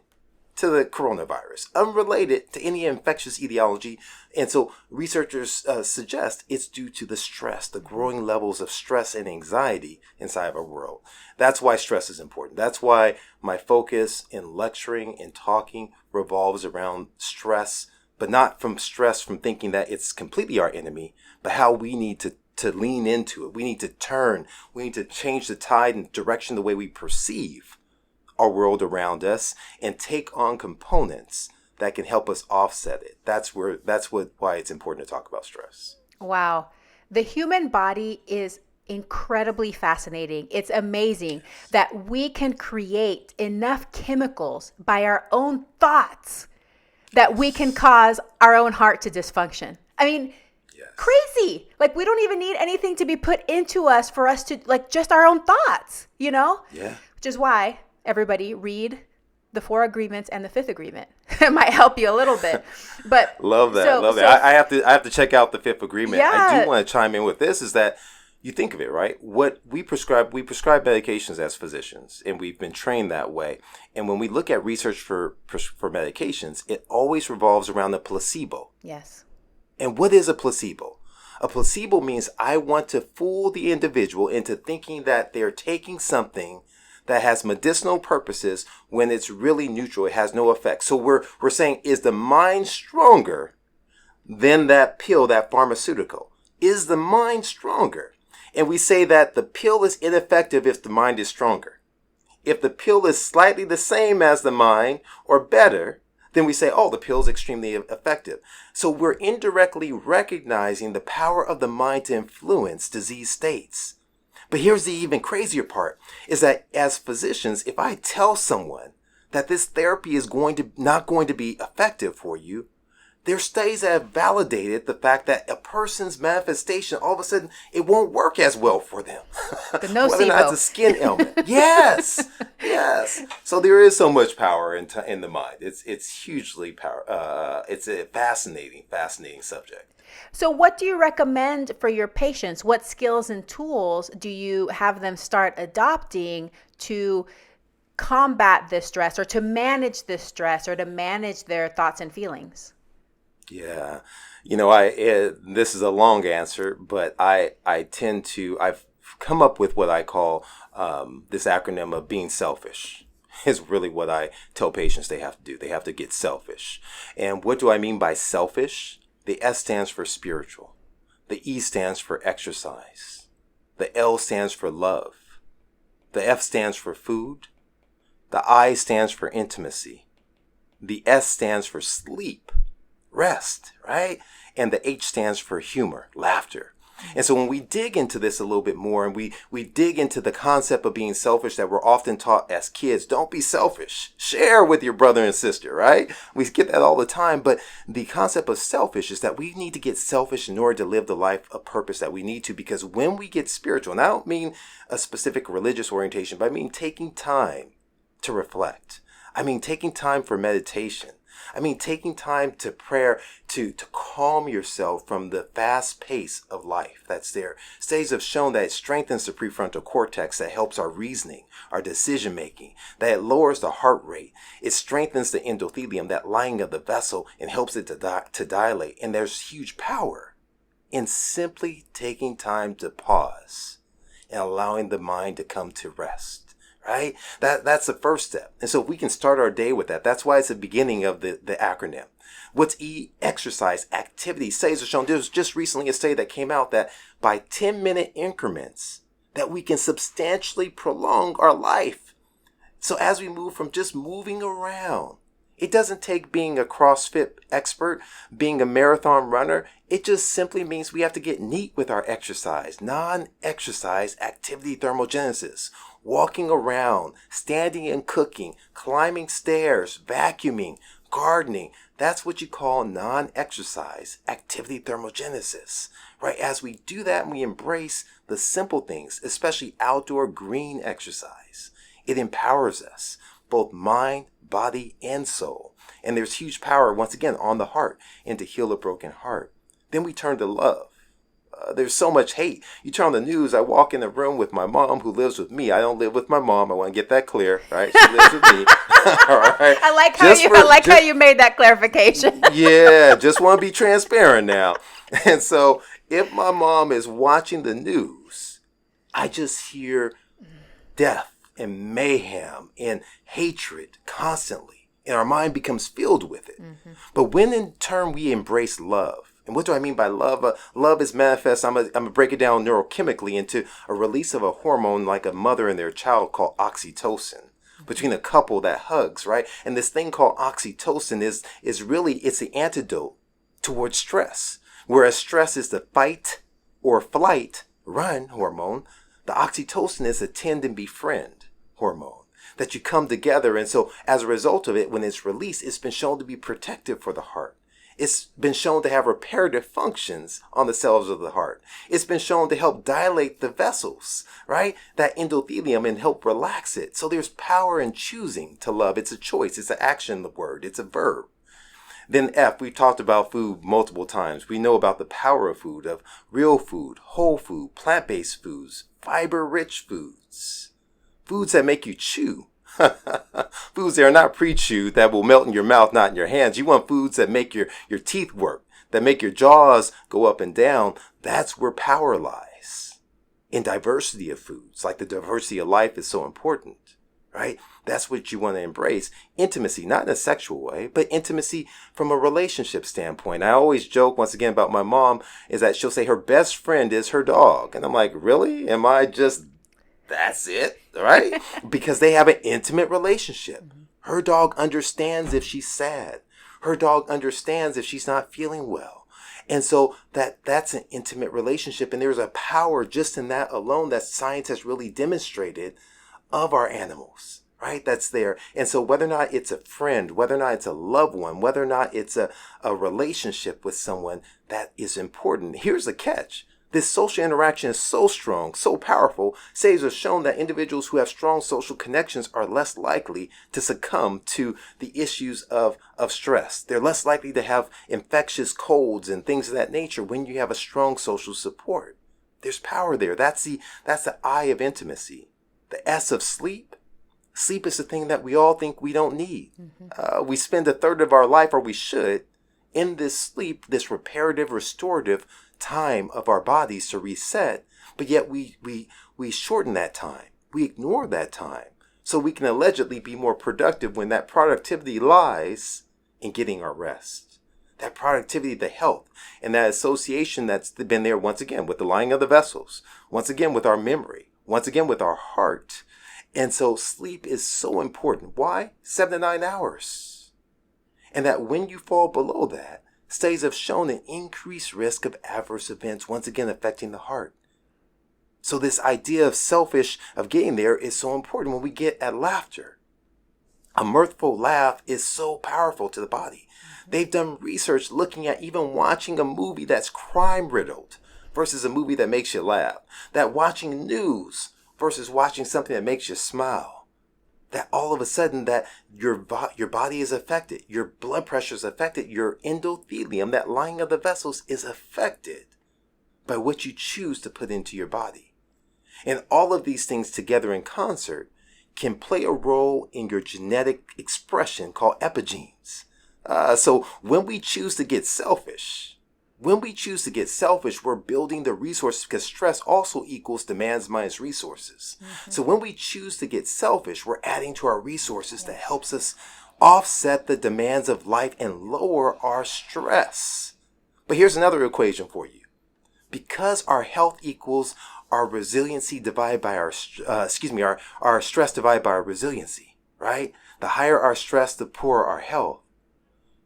to the coronavirus, unrelated to any infectious etiology. And so researchers suggest it's due to the stress, the growing levels of stress and anxiety inside of our world. That's why stress is important. That's why my focus in lecturing and talking revolves around stress, but not from stress from thinking that it's completely our enemy, but how we need to lean into it. We need to turn. We need to change the tide and direction the way we perceive our world around us and take on components that can help us offset it. Why it's important to talk about stress. Wow. The human body is incredibly fascinating. It's amazing that we can create enough chemicals by our own thoughts that we can cause our own heart to dysfunction. I mean, crazy. Like, we don't even need anything to be put into us for us to, like, just our own thoughts, you know? Yeah. Which is why everybody read the 4 agreements and the 5th agreement. It might help you a little bit. But love that. Love that. I have to check out the 5th agreement. Yeah. I do want to chime in with this is that you think of it, right? What we prescribe medications as physicians, and we've been trained that way. And when we look at research for medications, it always revolves around the placebo. Yes. And what is a placebo? A placebo means I want to fool the individual into thinking that they're taking something that has medicinal purposes when it's really neutral. It has no effect. So we're saying, is the mind stronger than that pill, that pharmaceutical? Is the mind stronger? And we say that the pill is ineffective if the mind is stronger. If the pill is slightly the same as the mind or better, then we say, oh, the pill is extremely effective. So we're indirectly recognizing the power of the mind to influence disease states. But here's the even crazier part, is that as physicians, if I tell someone that this therapy is not going to be effective for you, there are studies that have validated the fact that a person's manifestation, all of a sudden, it won't work as well for them. The nocebo. Whether or not it's a skin ailment. Yes. So there is so much power in the mind. It's hugely power. It's a fascinating subject. So what do you recommend for your patients? What skills and tools do you have them start adopting to combat this stress or to manage this stress or to manage their thoughts and feelings? Yeah. This is a long answer, but I've come up with what I call this acronym of being selfish is really what I tell patients they have to do. They have to get selfish. And what do I mean by selfish? The S stands for spiritual. The E stands for exercise. The L stands for love. The F stands for food. The I stands for intimacy. The S stands for sleep. Rest, right? And the H stands for humor, laughter. And so when we dig into this a little bit more and we dig into the concept of being selfish that we're often taught as kids, don't be selfish. Share with your brother and sister, right? We get that all the time. But the concept of selfish is that we need to get selfish in order to live the life of purpose that we need to. Because when we get spiritual, and I don't mean a specific religious orientation, but I mean taking time to reflect. I mean taking time for meditation. I mean, taking time to prayer to calm yourself from the fast pace of life that's there. Studies have shown that it strengthens the prefrontal cortex that helps our reasoning, our decision making, that it lowers the heart rate. It strengthens the endothelium, that lining of the vessel, and helps it to dilate. And there's huge power in simply taking time to pause and allowing the mind to come to rest. Right? That's the first step. And so if we can start our day with that, that's why it's the beginning of the acronym. What's E? Exercise, activity. Studies have shown, there was just recently a study that came out that by 10-minute increments, that we can substantially prolong our life. So as we move from just moving around, it doesn't take being a CrossFit expert, being a marathon runner. It just simply means we have to get neat with our exercise, non-exercise activity thermogenesis. Walking around, standing and cooking, climbing stairs, vacuuming, gardening. That's what you call non-exercise activity thermogenesis, right? As we do that and we embrace the simple things, especially outdoor green exercise, it empowers us, both mind, body, and soul. And there's huge power, once again, on the heart and to heal a broken heart. Then we turn to love. There's so much hate. You turn on the news, I walk in the room with my mom who lives with me. I don't live with my mom. I want to get that clear, right? She lives with me. All right. I like how you made that clarification. Yeah, just want to be transparent now. And so if my mom is watching the news, I just hear death and mayhem and hatred constantly. And our mind becomes filled with it. Mm-hmm. But when in turn we embrace love, and what do I mean by love? Love is manifest. I'm going to break it down neurochemically into a release of a hormone like a mother and their child called oxytocin. between a couple that hugs, right? And this thing called oxytocin is really, it's the antidote towards stress. Whereas stress is the fight or flight, run hormone, the oxytocin is a tend and befriend hormone that you come together. And so as a result of it, when it's released, it's been shown to be protective for the heart. It's been shown to have reparative functions on the cells of the heart. It's been shown to help dilate the vessels, right? That endothelium, and help relax it. So there's power in choosing to love. It's a choice. It's an action, the word. It's a verb. Then F, we've talked about food multiple times. We know about the power of food, of real food, whole food, plant-based foods, fiber-rich foods, foods that make you chew. Foods that are not pre-chewed, that will melt in your mouth, not in your hands. You want foods that make your teeth work, that make your jaws go up and down. That's where power lies. In diversity of foods, like the diversity of life is so important, right? That's what you want to embrace. Intimacy, not in a sexual way, but intimacy from a relationship standpoint. I always joke, once again, about my mom, is that she'll say her best friend is her dog. And I'm like, really? Am I just... That's it, right? Because they have an intimate relationship. Her dog understands if she's sad. Her dog understands if she's not feeling well. And so that's an intimate relationship. And there's a power just in that alone that science has really demonstrated of our animals, right? That's there. And so whether or not it's a friend, whether or not it's a loved one, whether or not it's a relationship with someone, that is important. Here's the catch. This social interaction is so strong, so powerful. Studies have shown that individuals who have strong social connections are less likely to succumb to the issues of stress. They're less likely to have infectious colds and things of that nature when you have a strong social support. There's power there. That's the I of intimacy. The S of sleep. Sleep is the thing that we all think we don't need. We spend a third of our life, or we should, in this sleep, this reparative, restorative time of our bodies to reset, but yet we shorten that time. We ignore that time so we can allegedly be more productive, when that productivity lies in getting our rest. That productivity, the health, and that association that's been there once again with the lining of the vessels, once again with our memory, once again with our heart. And so sleep is so important. Why? 7 to 9 hours. And that when you fall below that, studies have shown an increased risk of adverse events, once again affecting the heart. So this idea of selfish, of getting there, is so important. When we get at laughter, a mirthful laugh is so powerful to the body. They've done research looking at even watching a movie that's crime-riddled versus a movie that makes you laugh. That watching news versus watching something that makes you smile. That all of a sudden that your body is affected, your blood pressure is affected, your endothelium, that lining of the vessels, is affected by what you choose to put into your body. And all of these things together in concert can play a role in your genetic expression called epigenes. So when we choose to get selfish, we're building the resources, because stress also equals demands minus resources. So when we choose to get selfish, we're adding to our resources that helps us offset the demands of life and lower our stress. But here's another equation for you. Because our health equals our resiliency divided by our stress divided by our resiliency, right? The higher our stress, the poorer our health.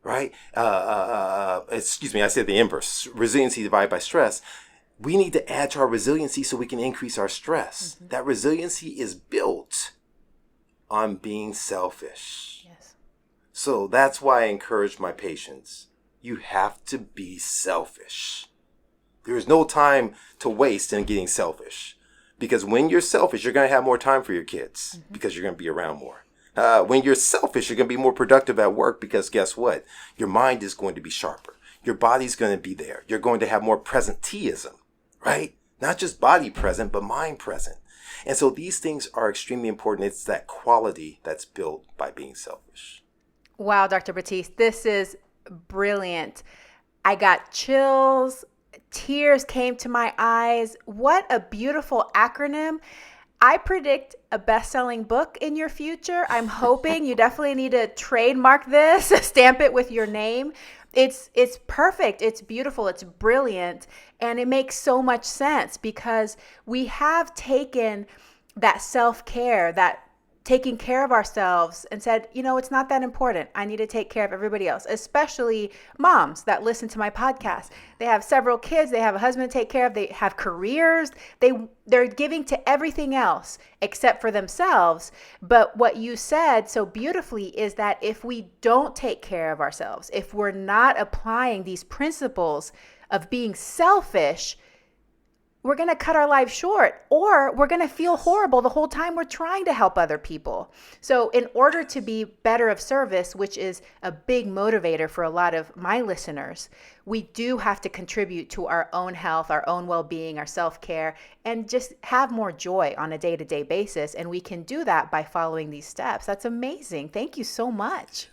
Right? I said the inverse. Resiliency divided by stress. We need to add to our resiliency so we can increase our stress. That resiliency is built on being selfish. Yes. So that's why I encourage my patients. You have to be selfish. There is no time to waste in getting selfish. Because when you're selfish, you're going to have more time for your kids, because you're going to be around more. When you're selfish, you're going to be more productive at work, because guess what? Your mind is going to be sharper. Your body's going to be there. You're going to have more presenteeism, right? Not just body present, but mind present. And so these things are extremely important. It's that quality that's built by being selfish. Wow, Dr. Batiste, this is brilliant. I got chills. Tears came to my eyes. What a beautiful acronym. I predict a best-selling book in your future. I'm hoping. You definitely need to trademark this, stamp it with your name. It's perfect. It's beautiful. It's brilliant. And it makes so much sense, because we have taken that self-care, that taking care of ourselves and said, it's not that important. I need to take care of everybody else, especially moms that listen to my podcast. They have several kids. They have a husband to take care of. They have careers. They're giving to everything else except for themselves. But what you said so beautifully is that if we don't take care of ourselves, if we're not applying these principles of being selfish, we're going to cut our life short, or we're going to feel horrible the whole time we're trying to help other people. So in order to be better of service, which is a big motivator for a lot of my listeners, we do have to contribute to our own health, our own well-being, our self-care, and just have more joy on a day-to-day basis. And we can do that by following these steps. That's amazing. Thank you so much.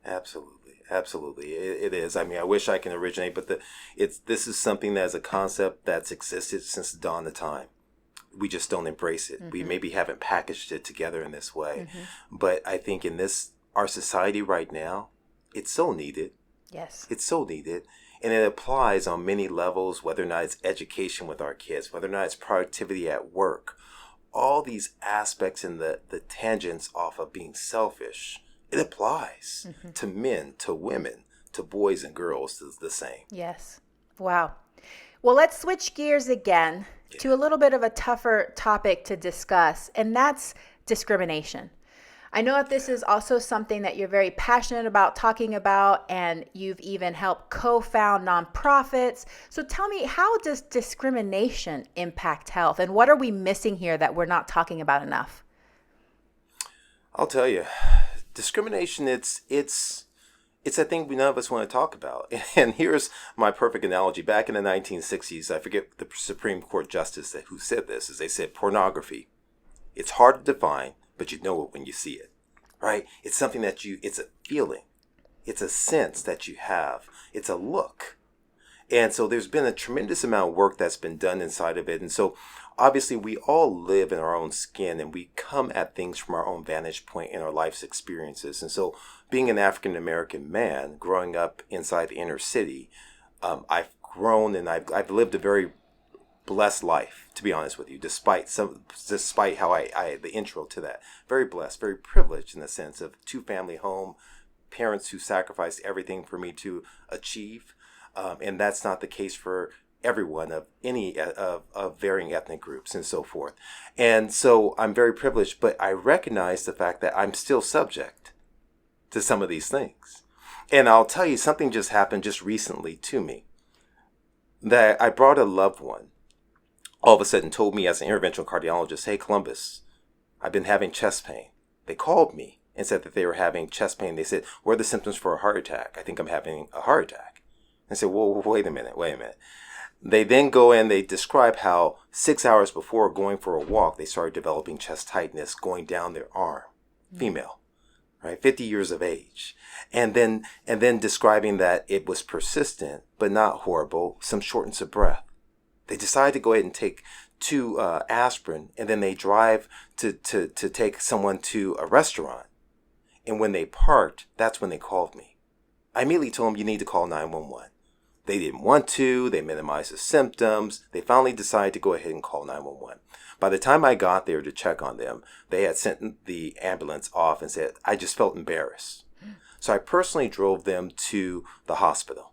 Absolutely. Absolutely, it is. I mean, I wish I can originate, but this is something that is a concept that's existed since the dawn of time. We just don't embrace it. Mm-hmm. We maybe haven't packaged it together in this way. Mm-hmm. But I think in our society right now, it's so needed. Yes. It's so needed. And it applies on many levels, whether or not it's education with our kids, whether or not it's productivity at work. All these aspects and the tangents off of being selfish, it applies to men, to women, to boys and girls. It's the same. Yes. Wow. Well, let's switch gears again to a little bit of a tougher topic to discuss, and that's discrimination. I know that this is also something that you're very passionate about talking about, and you've even helped co-found nonprofits. So tell me, how does discrimination impact health, and what are we missing here that we're not talking about enough? I'll tell you. Discrimination, it's a thing none of us want to talk about. And here's my perfect analogy. Back in the 1960s, I forget the Supreme Court justice who said this, is they said pornography. It's hard to define, but you know it when you see it, right? It's something that it's a feeling. It's a sense that you have. It's a look. And so there's been a tremendous amount of work that's been done inside of it. And so obviously we all live in our own skin, and we come at things from our own vantage point in our life's experiences. And so being an African-American man growing up inside the inner city, I've grown and I've lived a very blessed life, to be honest with you, despite how I the intro to that. Very blessed, very privileged in the sense of 2-family home, parents who sacrificed everything for me to achieve. And that's not the case for everyone of any of varying ethnic groups and so forth. And so I'm very privileged, but I recognize the fact that I'm still subject to some of these things. And I'll tell you, something just happened just recently to me, that I brought a loved one, all of a sudden told me as an interventional cardiologist, "Hey, Columbus, I've been having chest pain." They called me and said that they were having chest pain. They said, "What are the symptoms for a heart attack?" "I think I'm having a heart attack." I said, "Whoa, wait a minute. They then go in, they describe how 6 hours before going for a walk, they started developing chest tightness going down their arm. Female, right? 50 years of age. And then describing that it was persistent, but not horrible, some shortness of breath. They decide to go ahead and take 2 aspirin, and then they drive to take someone to a restaurant. And when they parked, that's when they called me. I immediately told them, "You need to call 911. They didn't want to. They minimized the symptoms. They finally decided to go ahead and call 911. By the time I got there to check on them, they had sent the ambulance off and said, "I just felt embarrassed." So I personally drove them to the hospital.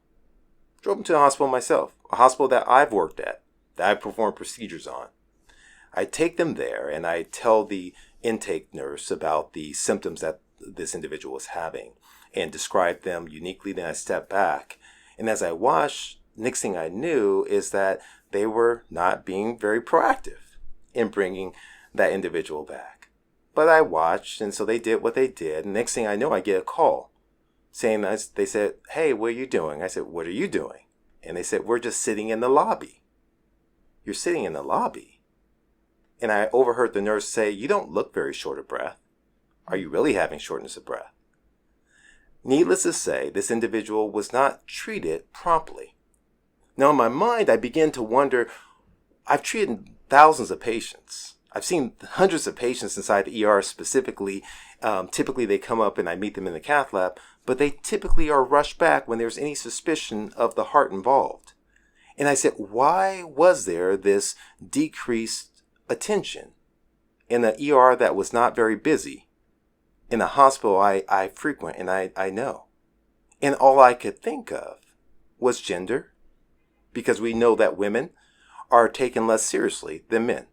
Drove them to the hospital myself, a hospital that I've worked at, that I performed procedures on. I take them there and I tell the intake nurse about the symptoms that this individual was having and describe them uniquely. Then I step back. And as I watched, next thing I knew is that they were not being very proactive in bringing that individual back. But I watched, and so they did what they did. And next thing I know, I get a call saying, they said, "Hey, what are you doing?" I said, "What are you doing?" And they said, "We're just sitting in the lobby." "You're sitting in the lobby?" And I overheard the nurse say, "You don't look very short of breath. Are you really having shortness of breath?" Needless to say, this individual was not treated promptly. Now, in my mind, I began to wonder, I've treated thousands of patients. I've seen hundreds of patients inside the ER specifically. Typically, they come up and I meet them in the cath lab, but they typically are rushed back when there's any suspicion of the heart involved. And I said, why was there this decreased attention? in an ER that was not very busy, in a hospital I frequent and I know. And all I could think of was gender, because we know that women are taken less seriously than men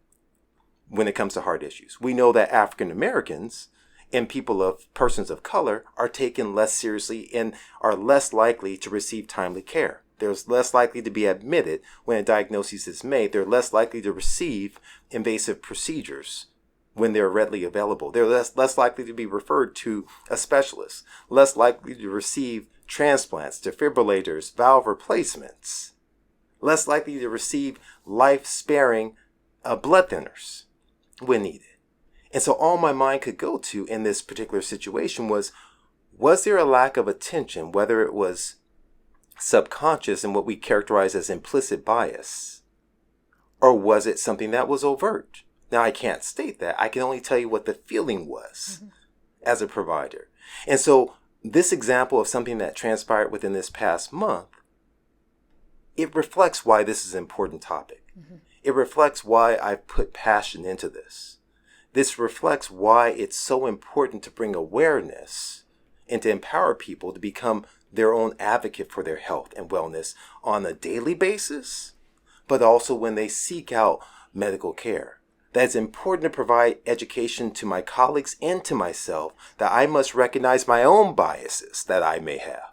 when it comes to heart issues. We know that African Americans and persons of color are taken less seriously and are less likely to receive timely care. They're less likely to be admitted when a diagnosis is made. They're less likely to receive invasive procedures when they're readily available. They're less likely to be referred to a specialist, less likely to receive transplants, defibrillators, valve replacements, less likely to receive life-sparing blood thinners when needed. And so all my mind could go to in this particular situation was there a lack of attention, whether it was subconscious and what we characterize as implicit bias, or was it something that was overt? Now, I can't state that. I can only tell you what the feeling was as a provider. And so this example of something that transpired within this past month, it reflects why this is an important topic. It reflects why I've put passion into this. This reflects why it's so important to bring awareness and to empower people to become their own advocate for their health and wellness on a daily basis, but also when they seek out medical care. That it's important to provide education to my colleagues and to myself that I must recognize my own biases that I may have.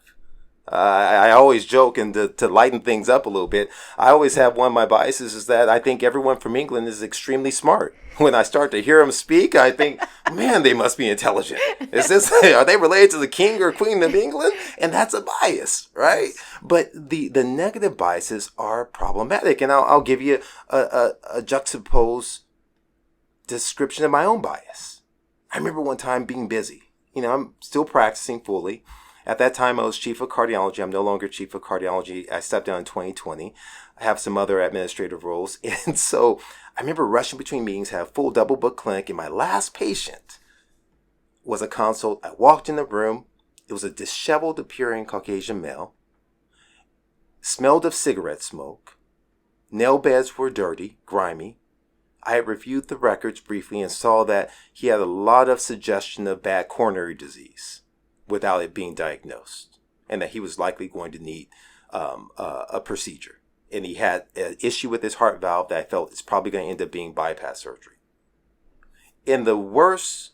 I always joke, and to lighten things up a little bit, I always have one of my biases is that I think everyone from England is extremely smart. When I start to hear them speak, I think, man, they must be intelligent. Are they related to the king or queen of England? And that's a bias, right? But the negative biases are problematic. And I'll give you a juxtaposed description of my own bias. I remember one time being busy. I'm still practicing fully. At that time, I was chief of cardiology. I'm no longer chief of cardiology. I stepped down in 2020. I have some other administrative roles. And so I remember rushing between meetings, had a full double book clinic, and my last patient was a consult. I walked in the room. It was a disheveled appearing Caucasian male. Smelled of cigarette smoke. Nail beds were dirty, grimy. I had reviewed the records briefly and saw that he had a lot of suggestion of bad coronary disease without it being diagnosed, and that he was likely going to need a procedure. And he had an issue with his heart valve that I felt is probably going to end up being bypass surgery. In the worst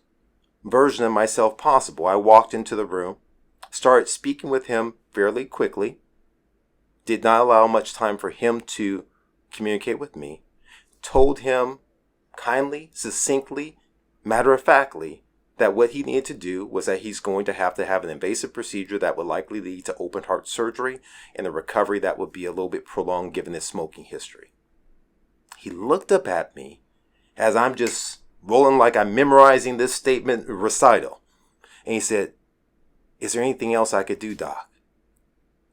version of myself possible, I walked into the room, started speaking with him fairly quickly, did not allow much time for him to communicate with me, told him kindly, succinctly, matter-of-factly, that what he needed to do was that he's going to have an invasive procedure that would likely lead to open heart surgery and a recovery that would be a little bit prolonged given his smoking history. He looked up at me as I'm just rolling like I'm memorizing this statement recital. And he said, "Is there anything else I could do, Doc?"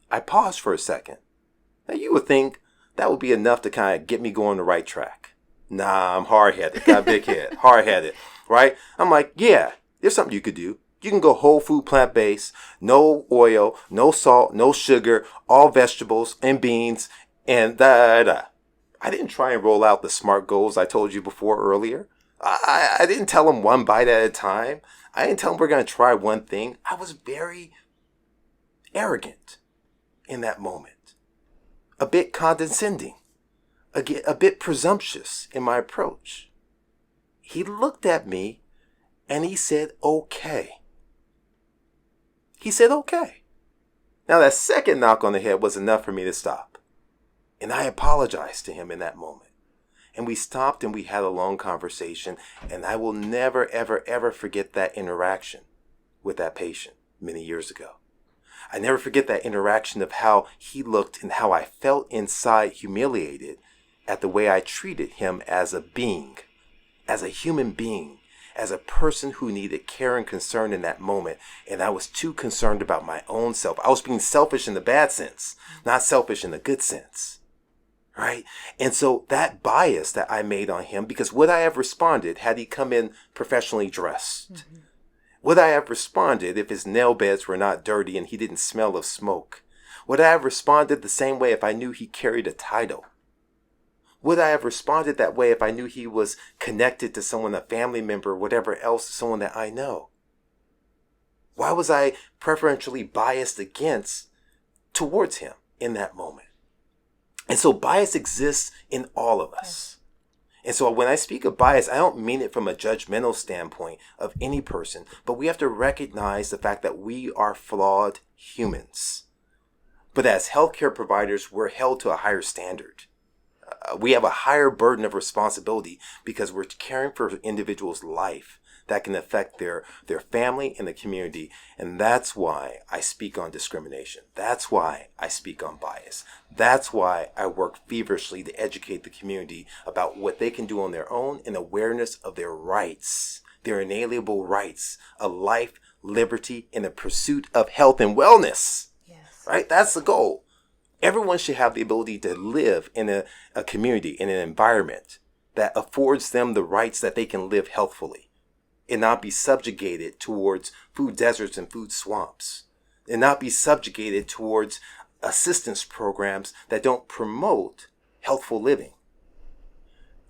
I paused for a second. Now you would think that would be enough to kind of get me going the right track. Nah, I'm hard-headed, got a big head, hard-headed, right? I'm like, yeah, there's something you could do. You can go whole food, plant-based, no oil, no salt, no sugar, all vegetables and beans, and da-da-da. I didn't try and roll out the SMART goals I told you before earlier. I didn't tell them one bite at a time. I didn't tell them we're going to try one thing. I was very arrogant in that moment, a bit condescending, a bit presumptuous in my approach. He looked at me and he said, "Okay." He said, "Okay." Now that second knock on the head was enough for me to stop. And I apologized to him in that moment. And we stopped and we had a long conversation. And I will never, ever, ever forget that interaction with that patient many years ago. I never forget that interaction of how he looked and how I felt inside humiliated at the way I treated him as a being, as a human being, as a person who needed care and concern in that moment. And I was too concerned about my own self. I was being selfish in the bad sense, not selfish in the good sense. Right? And so that bias that I made on him, because would I have responded had he come in professionally dressed? Mm-hmm. Would I have responded if his nail beds were not dirty and he didn't smell of smoke? Would I have responded the same way if I knew he carried a title? Would I have responded that way if I knew he was connected to someone, a family member, whatever else, someone that I know? Why was I preferentially biased towards him in that moment? And so bias exists in all of us. And so when I speak of bias, I don't mean it from a judgmental standpoint of any person, but we have to recognize the fact that we are flawed humans. But as healthcare providers, we're held to a higher standard. We have a higher burden of responsibility because we're caring for individuals' life that can affect their family and the community. And that's why I speak on discrimination. That's why I speak on bias. That's why I work feverishly to educate the community about what they can do on their own in awareness of their rights, their inalienable rights, a life, liberty, and the pursuit of health and wellness. Yes. Right? That's the goal. Everyone should have the ability to live in a community, in an environment that affords them the rights that they can live healthfully and not be subjugated towards food deserts and food swamps, and not be subjugated towards assistance programs that don't promote healthful living,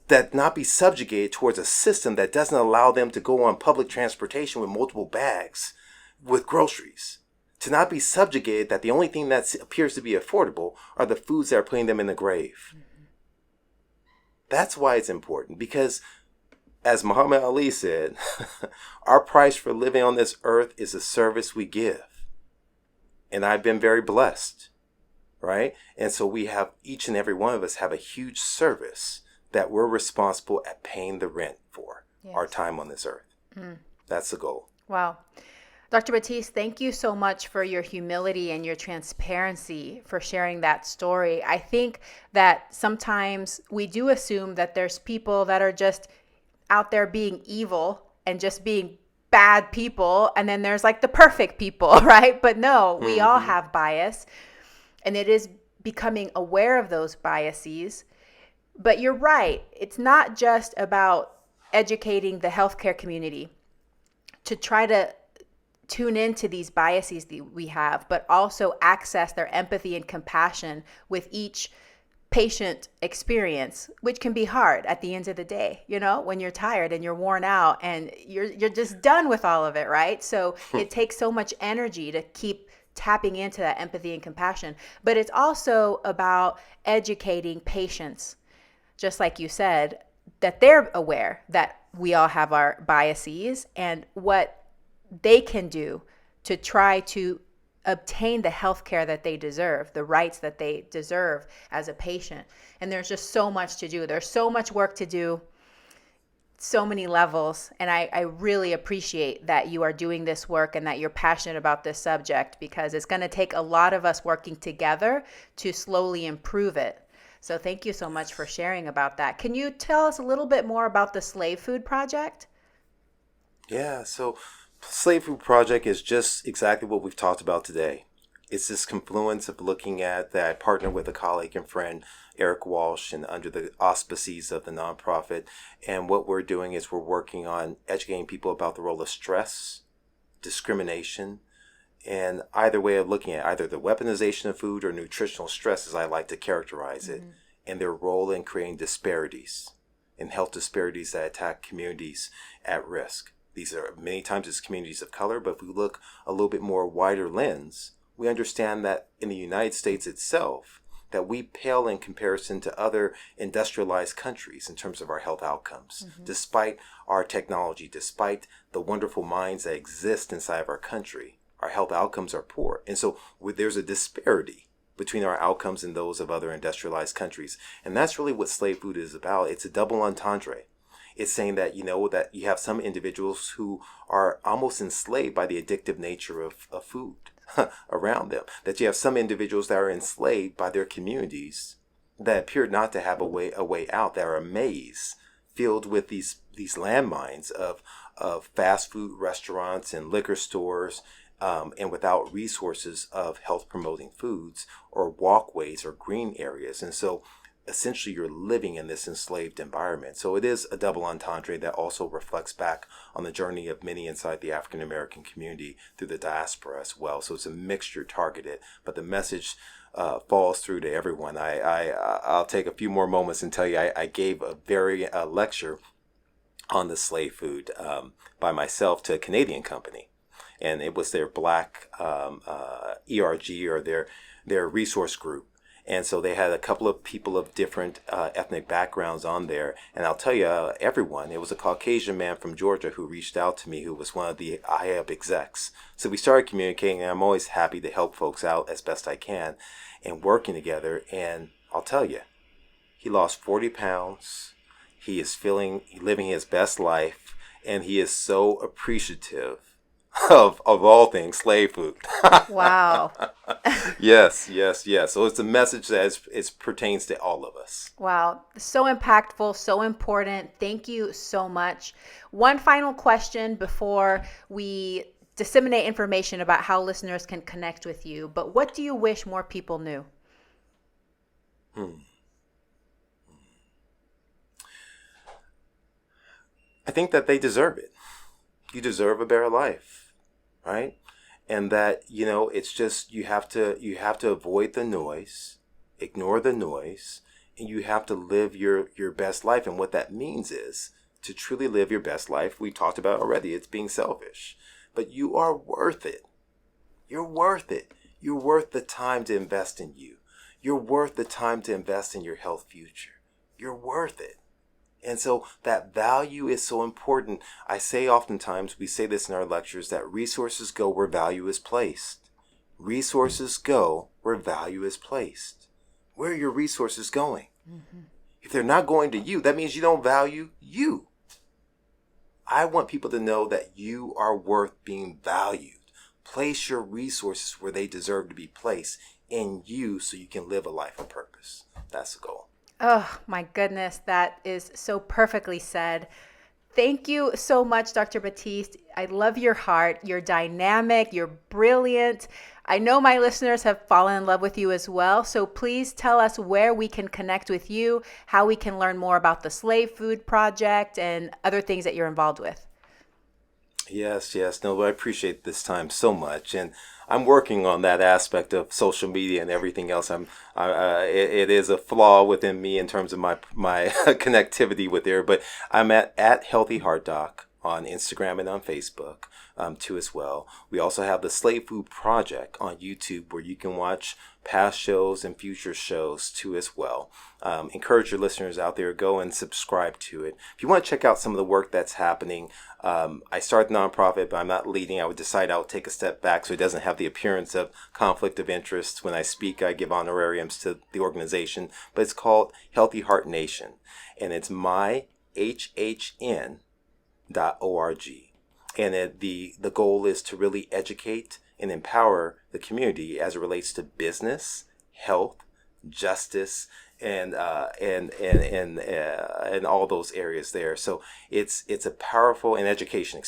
that not be subjugated towards a system that doesn't allow them to go on public transportation with multiple bags with groceries, to not be subjugated that the only thing that appears to be affordable are the foods that are putting them in the grave. Mm-hmm. That's why it's important, because as Muhammad Ali said, our price for living on this earth is the service we give. And I've been very blessed, right? And so we have, each and every one of us have a huge service that we're responsible at paying the rent for. Yes. Our time on this earth. Mm. That's the goal. Wow. Dr. Batiste, thank you so much for your humility and your transparency, for sharing that story. I think that sometimes we do assume that there's people that are just out there being evil and just being bad people, and then there's like the perfect people, right? But no, we all have bias, and it is becoming aware of those biases. But you're right, it's not just about educating the healthcare community to try to tune into these biases that we have, but also access their empathy and compassion with each patient experience, which can be hard at the end of the day, you know, when you're tired and you're worn out and you're just done with all of it, right? So it takes so much energy to keep tapping into that empathy and compassion. But it's also about educating patients, just like you said, that they're aware that we all have our biases and what they can do to try to obtain the health care that they deserve, the rights that they deserve as a patient. And there's just so much to do. There's so much work to do, so many levels. And I really appreciate that you are doing this work and that you're passionate about this subject, because it's going to take a lot of us working together to slowly improve it. So thank you so much for sharing about that. Can you tell us a little bit more about the Slave Food Project? Yeah, so Slave Food Project is just exactly what we've talked about today. It's this confluence of looking at that I partner with a colleague and friend, Eric Walsh, and under the auspices of the nonprofit. And what we're doing is we're working on educating people about the role of stress, discrimination, and either way of looking at either the weaponization of food or nutritional stress, as I like to characterize it, and their role in creating disparities, and health disparities that attack communities at risk. These are many times it's communities of color, but if we look a little bit more wider lens, we understand that in the United States itself, that we pale in comparison to other industrialized countries in terms of our health outcomes. Despite our technology, despite the wonderful minds that exist inside of our country, our health outcomes are poor. And so there's a disparity between our outcomes and those of other industrialized countries. And that's really what slave food is about. It's a double entendre. It's saying that, that you have some individuals who are almost enslaved by the addictive nature of food around them. That you have some individuals that are enslaved by their communities that appear not to have a way out, that are a maze filled with these landmines of fast food restaurants and liquor stores, and without resources of health promoting foods or walkways or green areas. And so essentially you're living in this enslaved environment. So it is a double entendre that also reflects back on the journey of many inside the African American community through the diaspora as well. So it's a mixture targeted, but the message falls through to everyone. I'll take a few more moments and tell you I gave a very lecture on the slave food by myself to a Canadian company, and it was their Black ERG, or their resource group. And so they had a couple of people of different ethnic backgrounds on there. And I'll tell you, everyone, it was a Caucasian man from Georgia who reached out to me, who was one of the IHEB execs. So we started communicating, and I'm always happy to help folks out as best I can and working together. And I'll tell you, he lost 40 pounds. He is living his best life, and he is so appreciative of all things slave food. Wow. Yes. So it's a message that it pertains to all of us. Wow. So impactful, so important. Thank you so much. One final question before we disseminate information about how listeners can connect with you. But what do you wish more people knew? I think that they deserve it. You deserve a better life, right? And that, it's just, you have to avoid the noise, ignore the noise, and you have to live your best life. And what that means is to truly live your best life. We talked about already, it's being selfish, but you are worth it. You're worth it. You're worth the time to invest in you. You're worth the time to invest in your health future. You're worth it. And so that value is so important. I say oftentimes, we say this in our lectures, that resources go where value is placed. Resources go where value is placed. Where are your resources going? Mm-hmm. If they're not going to you, that means you don't value you. I want people to know that you are worth being valued. Place your resources where they deserve to be placed, in you, so you can live a life of purpose. That's the goal. Oh, my goodness. That is so perfectly said. Thank you so much, Dr. Batiste. I love your heart. You're dynamic. You're brilliant. I know my listeners have fallen in love with you as well. So please tell us where we can connect with you, how we can learn more about the Slave Food Project and other things that you're involved with. Yes. No, I appreciate this time so much. And I'm working on that aspect of social media and everything else. It is a flaw within me in terms of my connectivity with there, but I'm at Healthy Heart Doc on Instagram and on Facebook too as well. We also have the Slave Food Project on YouTube, where you can watch past shows and future shows too as well. Encourage your listeners out there, go and subscribe to it. If you want to check out some of the work that's happening, I started the nonprofit, but I'm not leading. I would decide I would take a step back so it doesn't have the appearance of conflict of interest. When I speak, I give honorariums to the organization, but it's called Healthy Heart Nation, and it's myhhn.org. And the goal is to really educate and empower the community as it relates to business, health, justice, and all those areas there. So it's a powerful, and education,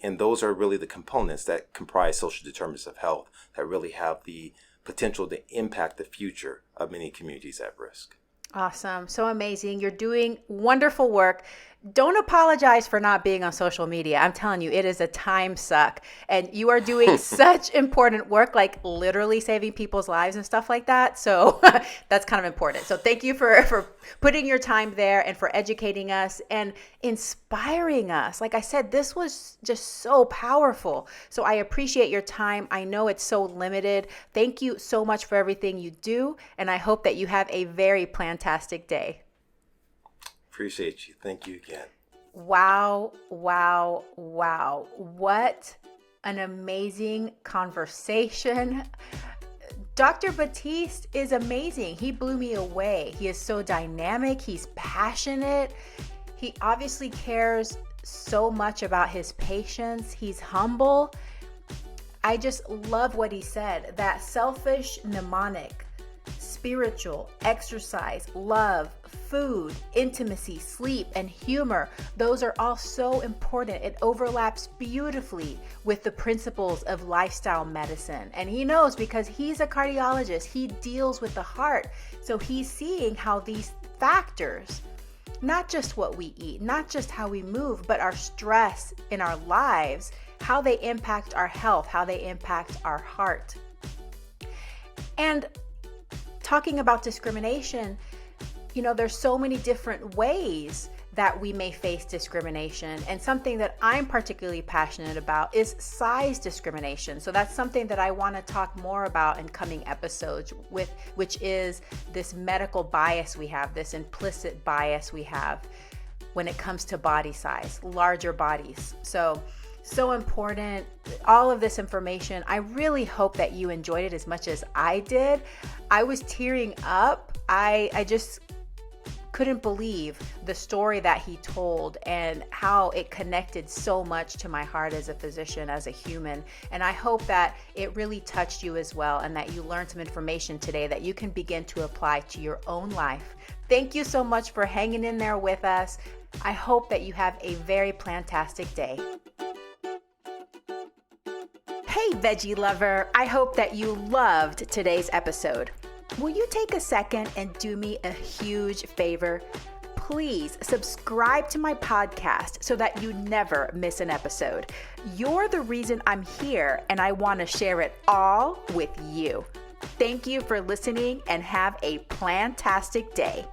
and those are really the components that comprise social determinants of health that really have the potential to impact the future of many communities at risk. Awesome. So amazing. You're doing wonderful work. Don't apologize for not being on social media. I'm telling you, it is a time suck. And you are doing such important work, like literally saving people's lives and stuff like that. So that's kind of important. So thank you for putting your time there and for educating us and inspiring us. Like I said, this was just so powerful. So I appreciate your time. I know it's so limited. Thank you so much for everything you do. And I hope that you have a very fantastic day. Appreciate you. Thank you again. Wow. What an amazing conversation. Dr. Batiste is amazing. He blew me away. He is so dynamic. He's passionate. He obviously cares so much about his patients. He's humble. I just love what he said, that selfish mnemonic, spiritual, exercise, love, food, intimacy, sleep, and humor. Those are all so important. It overlaps beautifully with the principles of lifestyle medicine. And he knows, because he's a cardiologist, he deals with the heart. So he's seeing how these factors, not just what we eat, not just how we move, but our stress in our lives, how they impact our health, how they impact our heart. And talking about discrimination, there's so many different ways that we may face discrimination. And something that I'm particularly passionate about is size discrimination. So that's something that I want to talk more about in coming episodes, which is this medical bias we have, this implicit bias we have when it comes to body size, larger bodies. So important. All of this information, I really hope that you enjoyed it as much as I did. I was tearing up. I just couldn't believe the story that he told and how it connected so much to my heart as a physician, as a human. And I hope that it really touched you as well, and that you learned some information today that you can begin to apply to your own life. Thank you so much for hanging in there with us. I hope that you have a very plantastic day. Hey, veggie lover, I hope that you loved today's episode. Will you take a second and do me a huge favor? Please subscribe to my podcast so that you never miss an episode. You're the reason I'm here, and I want to share it all with you. Thank you for listening, and have a plantastic day.